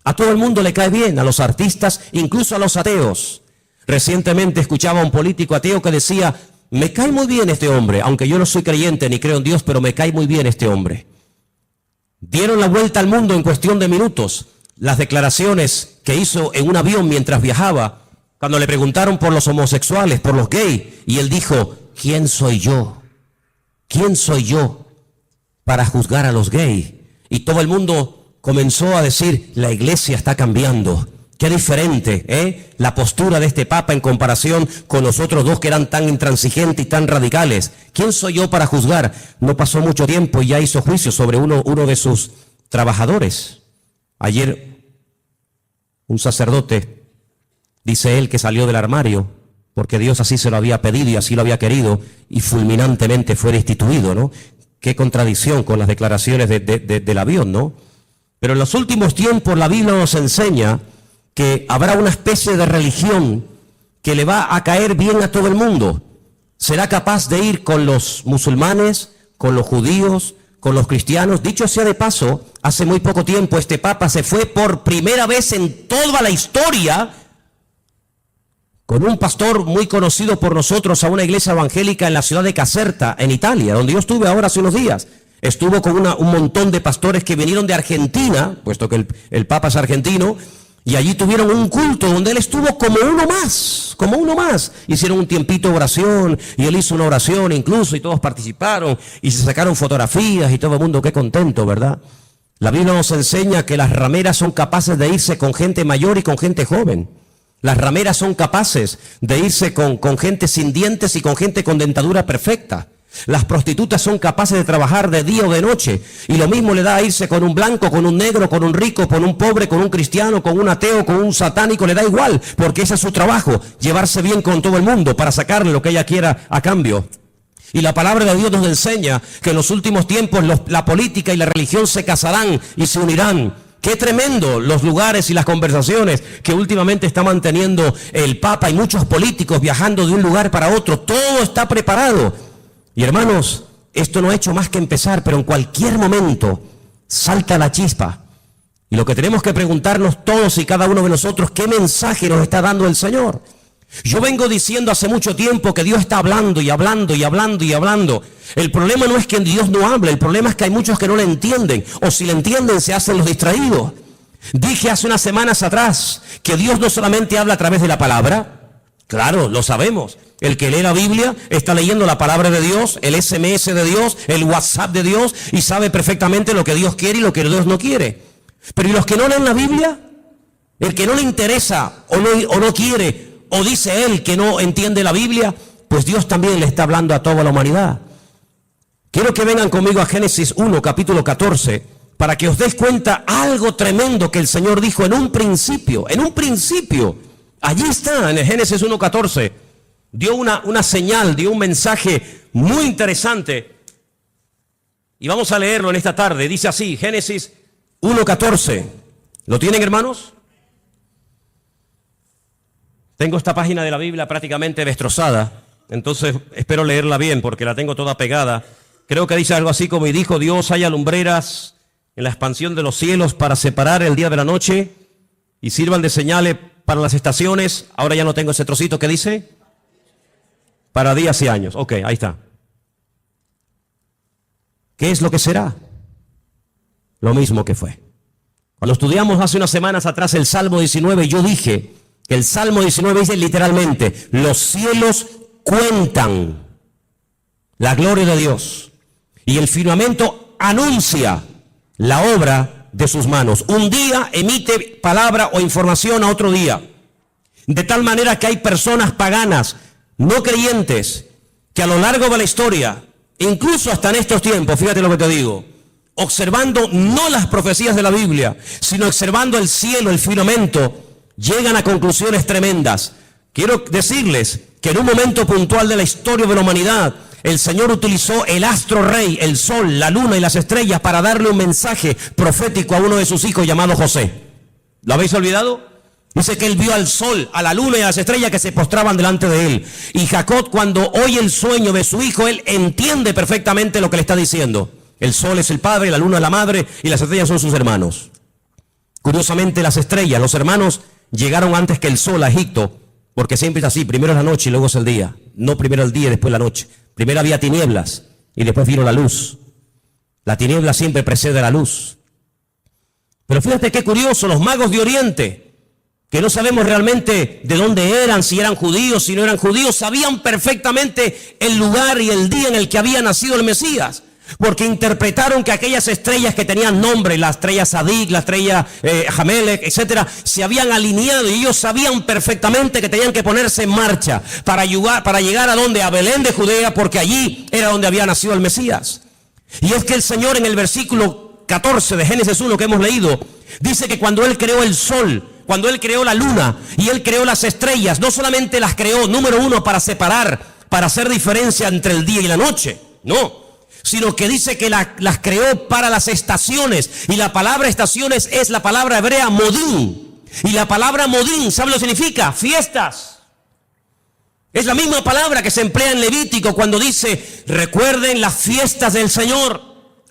A todo el mundo le cae bien, a los artistas, incluso a los ateos. Recientemente escuchaba a un político ateo que decía, me cae muy bien este hombre, aunque yo no soy creyente ni creo en Dios, pero me cae muy bien este hombre. Dieron la vuelta al mundo en cuestión de minutos. Las declaraciones que hizo en un avión mientras viajaba, cuando le preguntaron por los homosexuales, por los gays, y él dijo, ¿quién soy yo? ¿Quién soy yo para juzgar a los gays? Y todo el mundo comenzó a decir, la iglesia está cambiando. Qué diferente, la postura de este Papa en comparación con los otros dos que eran tan intransigentes y tan radicales. ¿Quién soy yo para juzgar? No pasó mucho tiempo y ya hizo juicio sobre uno de sus trabajadores. Ayer un sacerdote, dice él, que salió del armario porque Dios así se lo había pedido y así lo había querido, y fulminantemente fue destituido, ¿no? Qué contradicción con las declaraciones del avión, ¿no? Pero en los últimos tiempos la Biblia nos enseña que habrá una especie de religión que le va a caer bien a todo el mundo. Será capaz de ir con los musulmanes, con los judíos, con los cristianos. Dicho sea de paso, hace muy poco tiempo este Papa se fue por primera vez en toda la historia con un pastor muy conocido por nosotros a una iglesia evangélica en la ciudad de Caserta, en Italia, donde yo estuve ahora hace unos días. Estuvo con un montón de pastores que vinieron de Argentina, puesto que el Papa es argentino, y allí tuvieron un culto donde él estuvo como uno más. Hicieron un tiempito de oración y él hizo una oración incluso y todos participaron y se sacaron fotografías y todo el mundo, qué contento, ¿verdad? La Biblia nos enseña que las rameras son capaces de irse con gente mayor y con gente joven. Las rameras son capaces de irse con gente sin dientes y con gente con dentadura perfecta. Las prostitutas son capaces de trabajar de día o de noche, y lo mismo le da a irse con un blanco, con un negro, con un rico, con un pobre, con un cristiano, con un ateo, con un satánico, le da igual, porque ese es su trabajo, llevarse bien con todo el mundo para sacarle lo que ella quiera a cambio. Y la palabra de Dios nos enseña que en los últimos tiempos la política y la religión se casarán y se unirán. Qué tremendo los lugares y las conversaciones que últimamente está manteniendo el Papa y muchos políticos viajando de un lugar para otro. Todo está preparado. Y hermanos, esto no ha hecho más que empezar, pero en cualquier momento salta la chispa. Y lo que tenemos que preguntarnos todos y cada uno de nosotros, ¿qué mensaje nos está dando el Señor? Yo vengo diciendo hace mucho tiempo que Dios está hablando y hablando y hablando y hablando. El problema no es que Dios no hable, el problema es que hay muchos que no le entienden, o si le entienden se hacen los distraídos. Dije hace unas semanas atrás que Dios no solamente habla a través de la palabra. Claro, lo sabemos. El que lee la Biblia está leyendo la palabra de Dios, el SMS de Dios, el WhatsApp de Dios, y sabe perfectamente lo que Dios quiere y lo que Dios no quiere. Pero ¿y los que no leen la Biblia? El que no le interesa o no quiere, o dice él que no entiende la Biblia, pues Dios también le está hablando a toda la humanidad. Quiero que vengan conmigo a Génesis 1, capítulo 14, para que os des cuenta algo tremendo que el Señor dijo en un principio. Allí está, en el Génesis 1:14, dio una señal, dio un mensaje muy interesante. Y vamos a leerlo en esta tarde. Dice así, Génesis 1:14. ¿Lo tienen, hermanos? Tengo esta página de la Biblia prácticamente destrozada, entonces espero leerla bien porque la tengo toda pegada. Creo que dice algo así como, y dijo Dios, haya lumbreras en la expansión de los cielos para separar el día de la noche y sirvan de señales para las estaciones. Ahora ya no tengo ese trocito que dice para días y años. Ok, ahí está. ¿Qué es lo que será? Lo mismo que fue. Cuando estudiamos hace unas semanas atrás el Salmo 19, yo dije que el Salmo 19 dice literalmente, los cielos cuentan la gloria de Dios y el firmamento anuncia la obra de sus manos. Un día emite palabra o información a otro día. De tal manera que hay personas paganas, no creyentes, que a lo largo de la historia, incluso hasta en estos tiempos, fíjate lo que te digo, observando no las profecías de la Biblia, sino observando el cielo, el firmamento, llegan a conclusiones tremendas. Quiero decirles que en un momento puntual de la historia de la humanidad, el Señor utilizó el astro rey, el sol, la luna y las estrellas para darle un mensaje profético a uno de sus hijos llamado José. ¿Lo habéis olvidado? Dice que él vio al sol, a la luna y a las estrellas que se postraban delante de él. Y Jacob, cuando oye el sueño de su hijo, él entiende perfectamente lo que le está diciendo. El sol es el padre, la luna es la madre y las estrellas son sus hermanos. Curiosamente, las estrellas, los hermanos, llegaron antes que el sol a Egipto, porque siempre es así, primero es la noche y luego es el día. No primero el día y después la noche. Primero había tinieblas y después vino la luz. La tiniebla siempre precede a la luz. Pero fíjate qué curioso, los magos de Oriente, que no sabemos realmente de dónde eran, si eran judíos, si no eran judíos, sabían perfectamente el lugar y el día en el que había nacido el Mesías. Porque interpretaron que aquellas estrellas que tenían nombre, la estrella Sadik, la estrella Jamelec, etcétera, se habían alineado y ellos sabían perfectamente que tenían que ponerse en marcha para llegar a donde, a Belén de Judea, porque allí era donde había nacido el Mesías. Y es que el Señor en el versículo 14 de Génesis 1 que hemos leído, dice que cuando Él creó el sol, cuando Él creó la luna y Él creó las estrellas, no solamente las creó, número uno, para separar, para hacer diferencia entre el día y la noche, no, sino que dice que las creó para las estaciones. Y la palabra estaciones es la palabra hebrea modín. Y la palabra modín, ¿sabe lo que significa? Fiestas. Es la misma palabra que se emplea en Levítico cuando dice, recuerden las fiestas del Señor.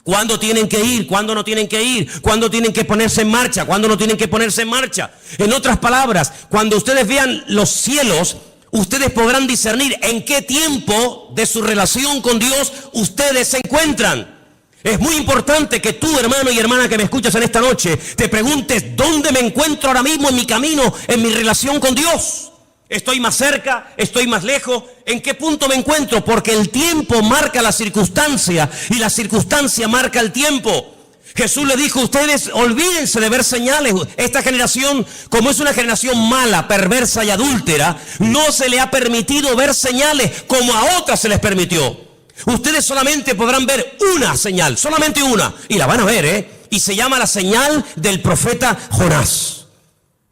¿Cuándo tienen que ir? ¿Cuándo no tienen que ir? ¿Cuándo tienen que ponerse en marcha? ¿Cuándo no tienen que ponerse en marcha? En otras palabras, cuando ustedes vean los cielos, ustedes podrán discernir en qué tiempo de su relación con Dios ustedes se encuentran. Es muy importante que tú, hermano y hermana que me escuchas en esta noche, te preguntes, ¿dónde me encuentro ahora mismo en mi camino, en mi relación con Dios? ¿Estoy más cerca? ¿Estoy más lejos? ¿En qué punto me encuentro? Porque el tiempo marca la circunstancia y la circunstancia marca el tiempo. Jesús le dijo, ustedes olvídense de ver señales. Esta generación, como es una generación mala, perversa y adúltera, no se le ha permitido ver señales como a otras se les permitió. Ustedes solamente podrán ver una señal, solamente una, y la van a ver, y se llama la señal del profeta Jonás.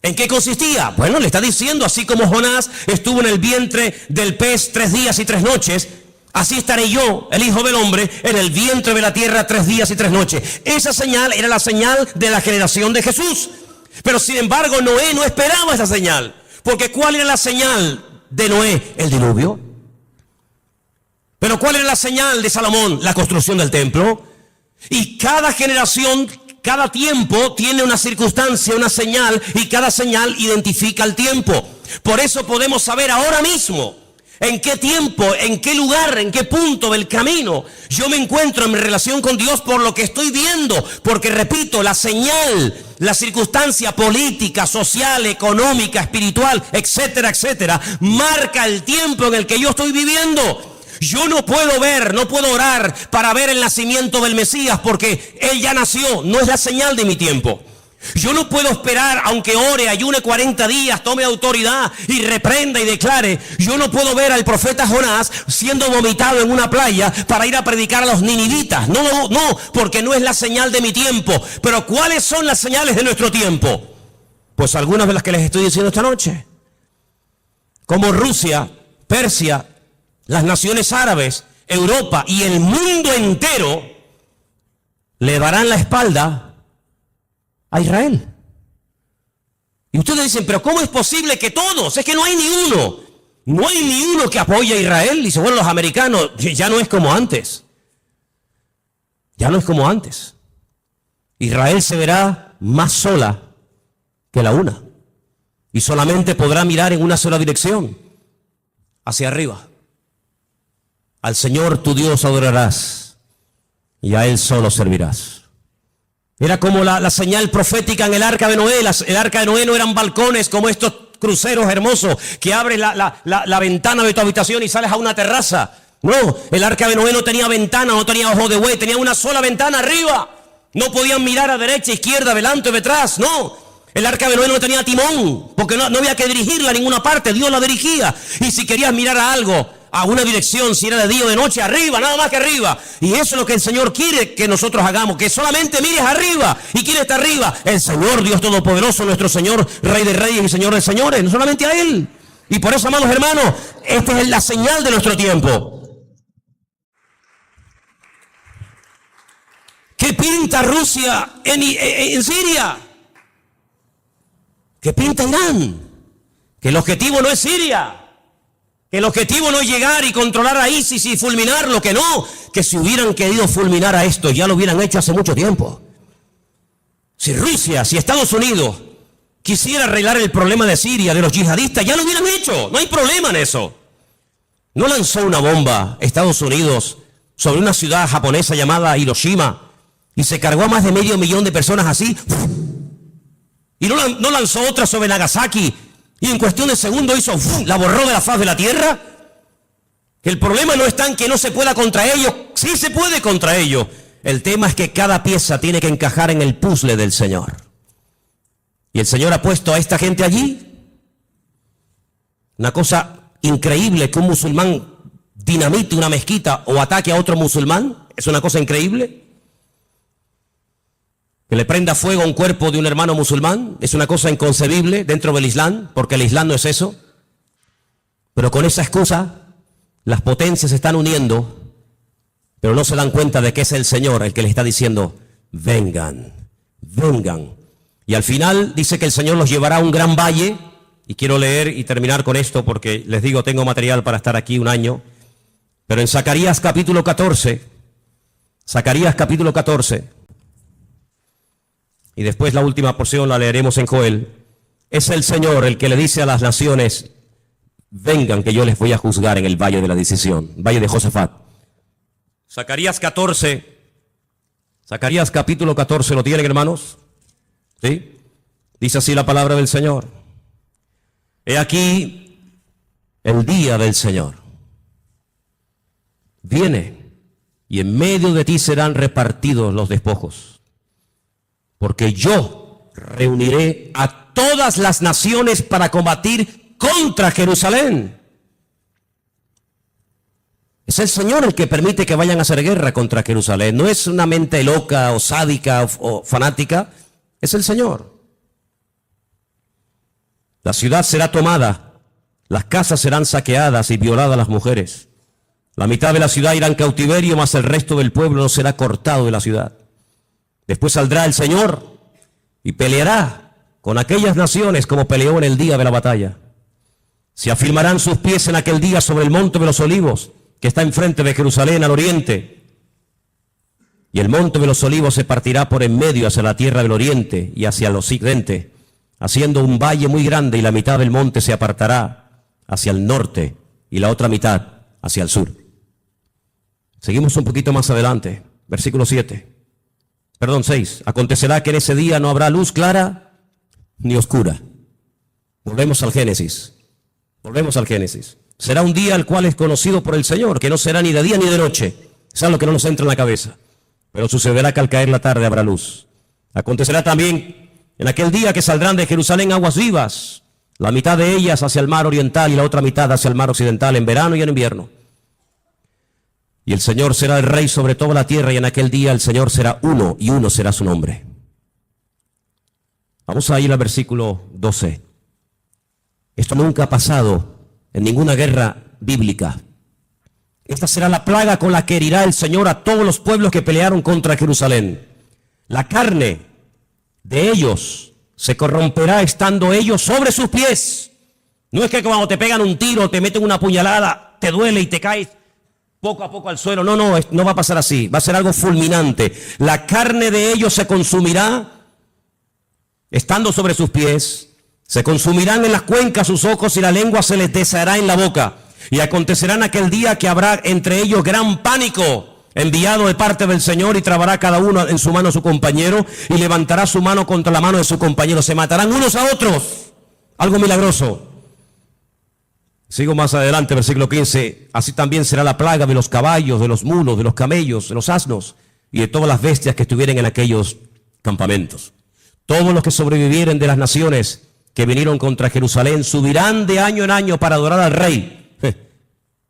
¿En qué consistía? Bueno, le está diciendo, así como Jonás estuvo en el vientre del pez 3 días y 3 noches, así estaré yo, el Hijo del Hombre, en el vientre de la tierra 3 días y 3 noches. Esa señal era la señal de la generación de Jesús. Pero sin embargo, Noé no esperaba esa señal. Porque ¿cuál era la señal de Noé? El diluvio. Pero ¿cuál era la señal de Salomón? La construcción del templo. Y cada generación, cada tiempo tiene una circunstancia, una señal, y cada señal identifica el tiempo. Por eso podemos saber ahora mismo en qué tiempo, en qué lugar, en qué punto del camino yo me encuentro en mi relación con Dios por lo que estoy viendo. Porque repito, la señal, la circunstancia política, social, económica, espiritual, etcétera, etcétera, marca el tiempo en el que yo estoy viviendo. Yo no puedo ver, no puedo orar para ver el nacimiento del Mesías porque Él ya nació, no es la señal de mi tiempo. Yo no puedo esperar, aunque ore, ayune 40 días, tome autoridad y reprenda y declare. Yo no puedo ver al profeta Jonás siendo vomitado en una playa para ir a predicar a los ninivitas. No, porque no es la señal de mi tiempo. Pero ¿cuáles son las señales de nuestro tiempo? Pues algunas de las que les estoy diciendo esta noche. Como Rusia, Persia, las naciones árabes, Europa y el mundo entero le darán la espalda a Israel. Y ustedes dicen, pero ¿cómo es posible que todos? Es que no hay ni uno. No hay ni uno que apoye a Israel. Y dice, bueno, los americanos, ya no es como antes. Ya no es como antes. Israel se verá más sola que la una. Y solamente podrá mirar en una sola dirección, hacia arriba. Al Señor tu Dios adorarás y a Él solo servirás. Era como la señal profética en el arca de Noé. El arca de Noé no eran balcones como estos cruceros hermosos que abres la ventana de tu habitación y sales a una terraza. No, el arca de Noé no tenía ventana, no tenía ojo de buey, tenía una sola ventana arriba. No podían mirar a derecha, izquierda, adelante o detrás, no. El arca de Noé no tenía timón, porque no había que dirigirla a ninguna parte, Dios la dirigía. Y si querías mirar a algo, a una dirección, si era de día o de noche, arriba, nada más que arriba. Y eso es lo que el Señor quiere que nosotros hagamos, que solamente mires arriba. ¿Y quién está arriba? El Señor Dios Todopoderoso, nuestro Señor, Rey de Reyes y Señor de Señores, no solamente a Él. Y por eso, amados hermanos, esta es la señal de nuestro tiempo. ¿Qué pinta Rusia en Siria? ¿Qué pinta Irán? Que el objetivo no es Siria. Que el objetivo no es llegar y controlar a ISIS y fulminarlo, que no. Que si hubieran querido fulminar a esto, ya lo hubieran hecho hace mucho tiempo. Si Rusia, si Estados Unidos quisiera arreglar el problema de Siria, de los yihadistas, ya lo hubieran hecho. No hay problema en eso. No lanzó una bomba Estados Unidos sobre una ciudad japonesa llamada Hiroshima y se cargó a más de 500.000 de personas así. Y no lanzó otra sobre Nagasaki y en cuestión de segundos hizo, la borró de la faz de la tierra. El problema no está en que no se pueda contra ellos, sí se puede contra ellos. El tema es que cada pieza tiene que encajar en el puzzle del Señor. Y el Señor ha puesto a esta gente allí. Una cosa increíble que un musulmán dinamite una mezquita o ataque a otro musulmán, es una cosa increíble. Que le prenda fuego a un cuerpo de un hermano musulmán es una cosa inconcebible dentro del Islam, porque el Islam no es eso. Pero con esa excusa, las potencias se están uniendo, pero no se dan cuenta de que es el Señor el que les está diciendo, vengan, vengan. Y al final dice que el Señor los llevará a un gran valle, y quiero leer y terminar con esto porque les digo, tengo material para estar aquí un año, pero en Zacarías capítulo 14, y después la última porción la leeremos en Joel, es el Señor el que le dice a las naciones, vengan que yo les voy a juzgar en el valle de la decisión, valle de Josafat. Zacarías capítulo 14, ¿lo tienen, hermanos? ¿Sí? Dice así la palabra del Señor. He aquí el día del Señor. Viene y en medio de ti serán repartidos los despojos. Porque yo reuniré a todas las naciones para combatir contra Jerusalén. Es el Señor el que permite que vayan a hacer guerra contra Jerusalén. No es una mente loca o sádica o fanática. Es el Señor. La ciudad será tomada, las casas serán saqueadas y violadas las mujeres. La mitad de la ciudad irá en cautiverio, mas el resto del pueblo no será cortado de la ciudad. Después saldrá el Señor y peleará con aquellas naciones como peleó en el día de la batalla. Se afirmarán sus pies en aquel día sobre el monte de los olivos que está enfrente de Jerusalén al oriente. Y el monte de los olivos se partirá por en medio hacia la tierra del oriente y hacia el occidente, haciendo un valle muy grande, y la mitad del monte se apartará hacia el norte y la otra mitad hacia el sur. Seguimos un poquito más adelante, versículo 6. Acontecerá que en ese día no habrá luz clara ni oscura. Volvemos al Génesis. Será un día el cual es conocido por el Señor, que no será ni de día ni de noche. Es algo que no nos entra en la cabeza. Pero sucederá que al caer la tarde habrá luz. Acontecerá también en aquel día que saldrán de Jerusalén aguas vivas, la mitad de ellas hacia el mar oriental y la otra mitad hacia el mar occidental, en verano y en invierno. Y el Señor será el rey sobre toda la tierra, y en aquel día el Señor será uno, y uno será su nombre. Vamos a ir al versículo 12. Esto nunca ha pasado en ninguna guerra bíblica. Esta será la plaga con la que herirá el Señor a todos los pueblos que pelearon contra Jerusalén. La carne de ellos se corromperá estando ellos sobre sus pies. No es que cuando te pegan un tiro, te meten una puñalada, te duele y te caes poco a poco al suelo. No va a pasar así. Va a ser algo fulminante. La carne de ellos se consumirá estando sobre sus pies. Se consumirán en las cuencas sus ojos, y la lengua se les deshará en la boca. Y acontecerá en aquel día que habrá entre ellos gran pánico, enviado de parte del Señor, y trabará cada uno en su mano a su compañero, y levantará su mano contra la mano de su compañero. Se matarán unos a otros. Algo milagroso. Sigo más adelante, versículo 15. Así también será la plaga de los caballos, de los mulos, de los camellos, de los asnos y de todas las bestias que estuvieren en aquellos campamentos. Todos los que sobrevivieren de las naciones que vinieron contra Jerusalén subirán de año en año para adorar al Rey,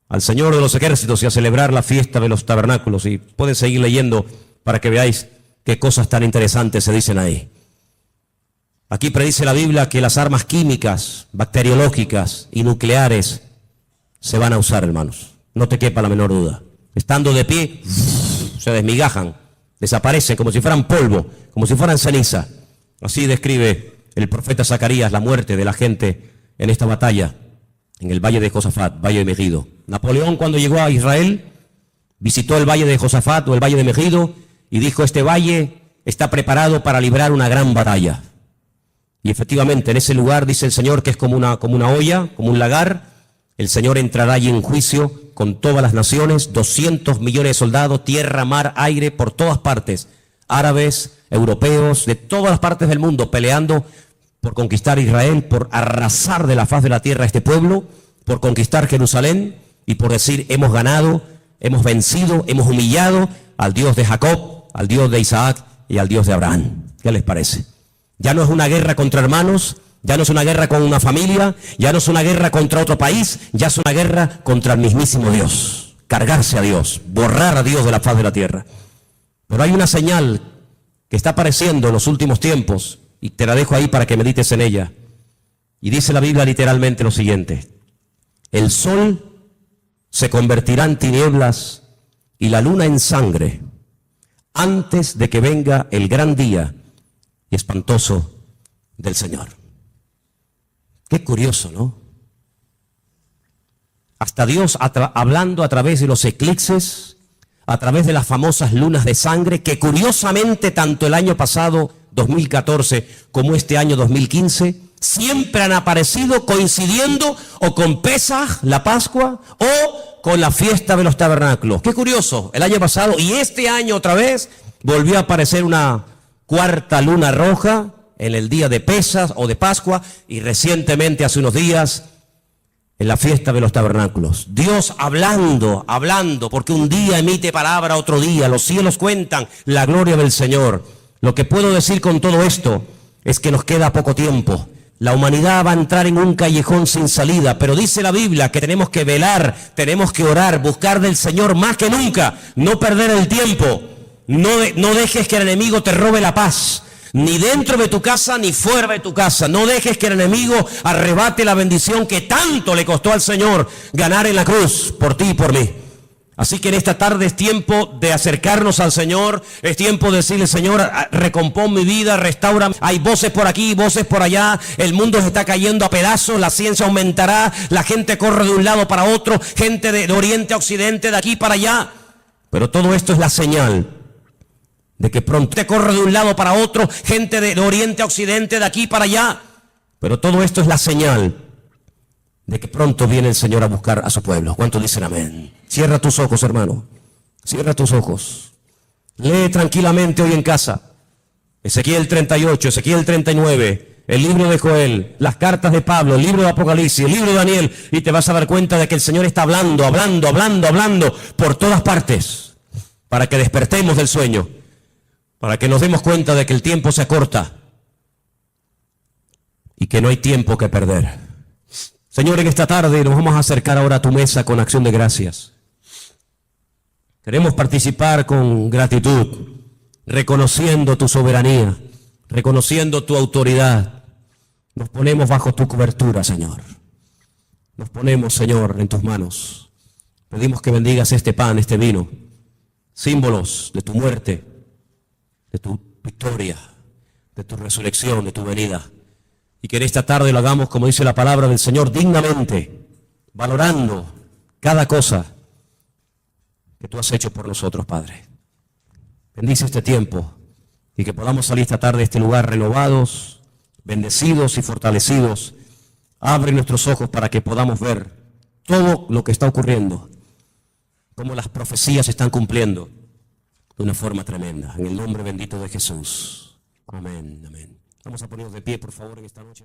al Señor de los ejércitos, y a celebrar la fiesta de los tabernáculos. Y pueden seguir leyendo para que veáis qué cosas tan interesantes se dicen ahí. Aquí predice la Biblia que las armas químicas, bacteriológicas y nucleares se van a usar, hermanos. No te quepa la menor duda. Estando de pie, se desmigajan, desaparecen como si fueran polvo, como si fueran ceniza. Así describe el profeta Zacarías la muerte de la gente en esta batalla, en el valle de Josafat, valle de Megido. Napoleón, cuando llegó a Israel, visitó el valle de Josafat o el valle de Megido y dijo: este valle está preparado para librar una gran batalla. Y efectivamente, en ese lugar, dice el Señor, que es como una olla, como un lagar, el Señor entrará allí en juicio con todas las naciones, 200 millones de soldados, tierra, mar, aire, por todas partes, árabes, europeos, de todas las partes del mundo, peleando por conquistar Israel, por arrasar de la faz de la tierra a este pueblo, por conquistar Jerusalén y por decir: hemos ganado, hemos vencido, hemos humillado al Dios de Jacob, al Dios de Isaac y al Dios de Abraham. ¿Qué les parece? Ya no es una guerra contra hermanos, ya no es una guerra con una familia, ya no es una guerra contra otro país, ya es una guerra contra el mismísimo Dios. Cargarse a Dios, borrar a Dios de la faz de la tierra. Pero hay una señal que está apareciendo en los últimos tiempos, y te la dejo ahí para que medites en ella. Y dice la Biblia literalmente lo siguiente: el sol se convertirá en tinieblas y la luna en sangre antes de que venga el gran día y espantoso del Señor. Qué curioso, ¿no? Hasta Dios hablando a través de los eclipses, a través de las famosas lunas de sangre, que curiosamente tanto el año pasado 2014 como este año 2015 siempre han aparecido coincidiendo o con Pesaj, la Pascua, o con la fiesta de los tabernáculos. Qué curioso, el año pasado y este año otra vez volvió a aparecer una cuarta luna roja en el día de Pesaj o de Pascua, y recientemente, hace unos días, en la fiesta de los tabernáculos. Dios hablando, porque un día emite palabra, otro día los cielos cuentan la gloria del Señor. Lo que puedo decir con todo esto es que nos queda poco tiempo. La humanidad va a entrar en un callejón sin salida, pero dice la Biblia que tenemos que velar, tenemos que orar, buscar del Señor más que nunca, no perder el tiempo. No dejes que el enemigo te robe la paz, ni dentro de tu casa ni fuera de tu casa. No dejes que el enemigo arrebate la bendición que tanto le costó al Señor ganar en la cruz por ti y por mí. Así que en esta tarde es tiempo de acercarnos al Señor, es tiempo de decirle: Señor, recompón mi vida, restaura. Hay voces por aquí, voces por allá, el mundo se está cayendo a pedazos, la ciencia aumentará, la gente corre de un lado para otro, gente de oriente a occidente, de aquí para allá. Pero todo esto es la señal de que pronto te corre de un lado para otro, gente de oriente a occidente, de aquí para allá. Pero todo esto es la señal de que pronto viene el Señor a buscar a su pueblo. ¿Cuántos dicen amén? Cierra tus ojos, hermano. Cierra tus ojos. Lee tranquilamente hoy en casa Ezequiel 38, Ezequiel 39, el libro de Joel, las cartas de Pablo, el libro de Apocalipsis, el libro de Daniel, y te vas a dar cuenta de que el Señor está hablando por todas partes, para que despertemos del sueño, para que nos demos cuenta de que el tiempo se acorta y que no hay tiempo que perder. Señor, en esta tarde nos vamos a acercar ahora a tu mesa con acción de gracias. Queremos participar con gratitud, reconociendo tu soberanía, reconociendo tu autoridad. Nos ponemos bajo tu cobertura, Señor. Nos ponemos, Señor, en tus manos. Pedimos que bendigas este pan, este vino, símbolos de tu muerte, de tu victoria, de tu resurrección, de tu venida. Y que en esta tarde lo hagamos, como dice la palabra del Señor, dignamente, valorando cada cosa que tú has hecho por nosotros, Padre. Bendice este tiempo y que podamos salir esta tarde de este lugar renovados, bendecidos y fortalecidos. Abre nuestros ojos para que podamos ver todo lo que está ocurriendo, cómo las profecías se están cumpliendo de una forma tremenda. En el nombre bendito de Jesús. Amén, amén. Vamos a ponernos de pie, por favor, en esta noche.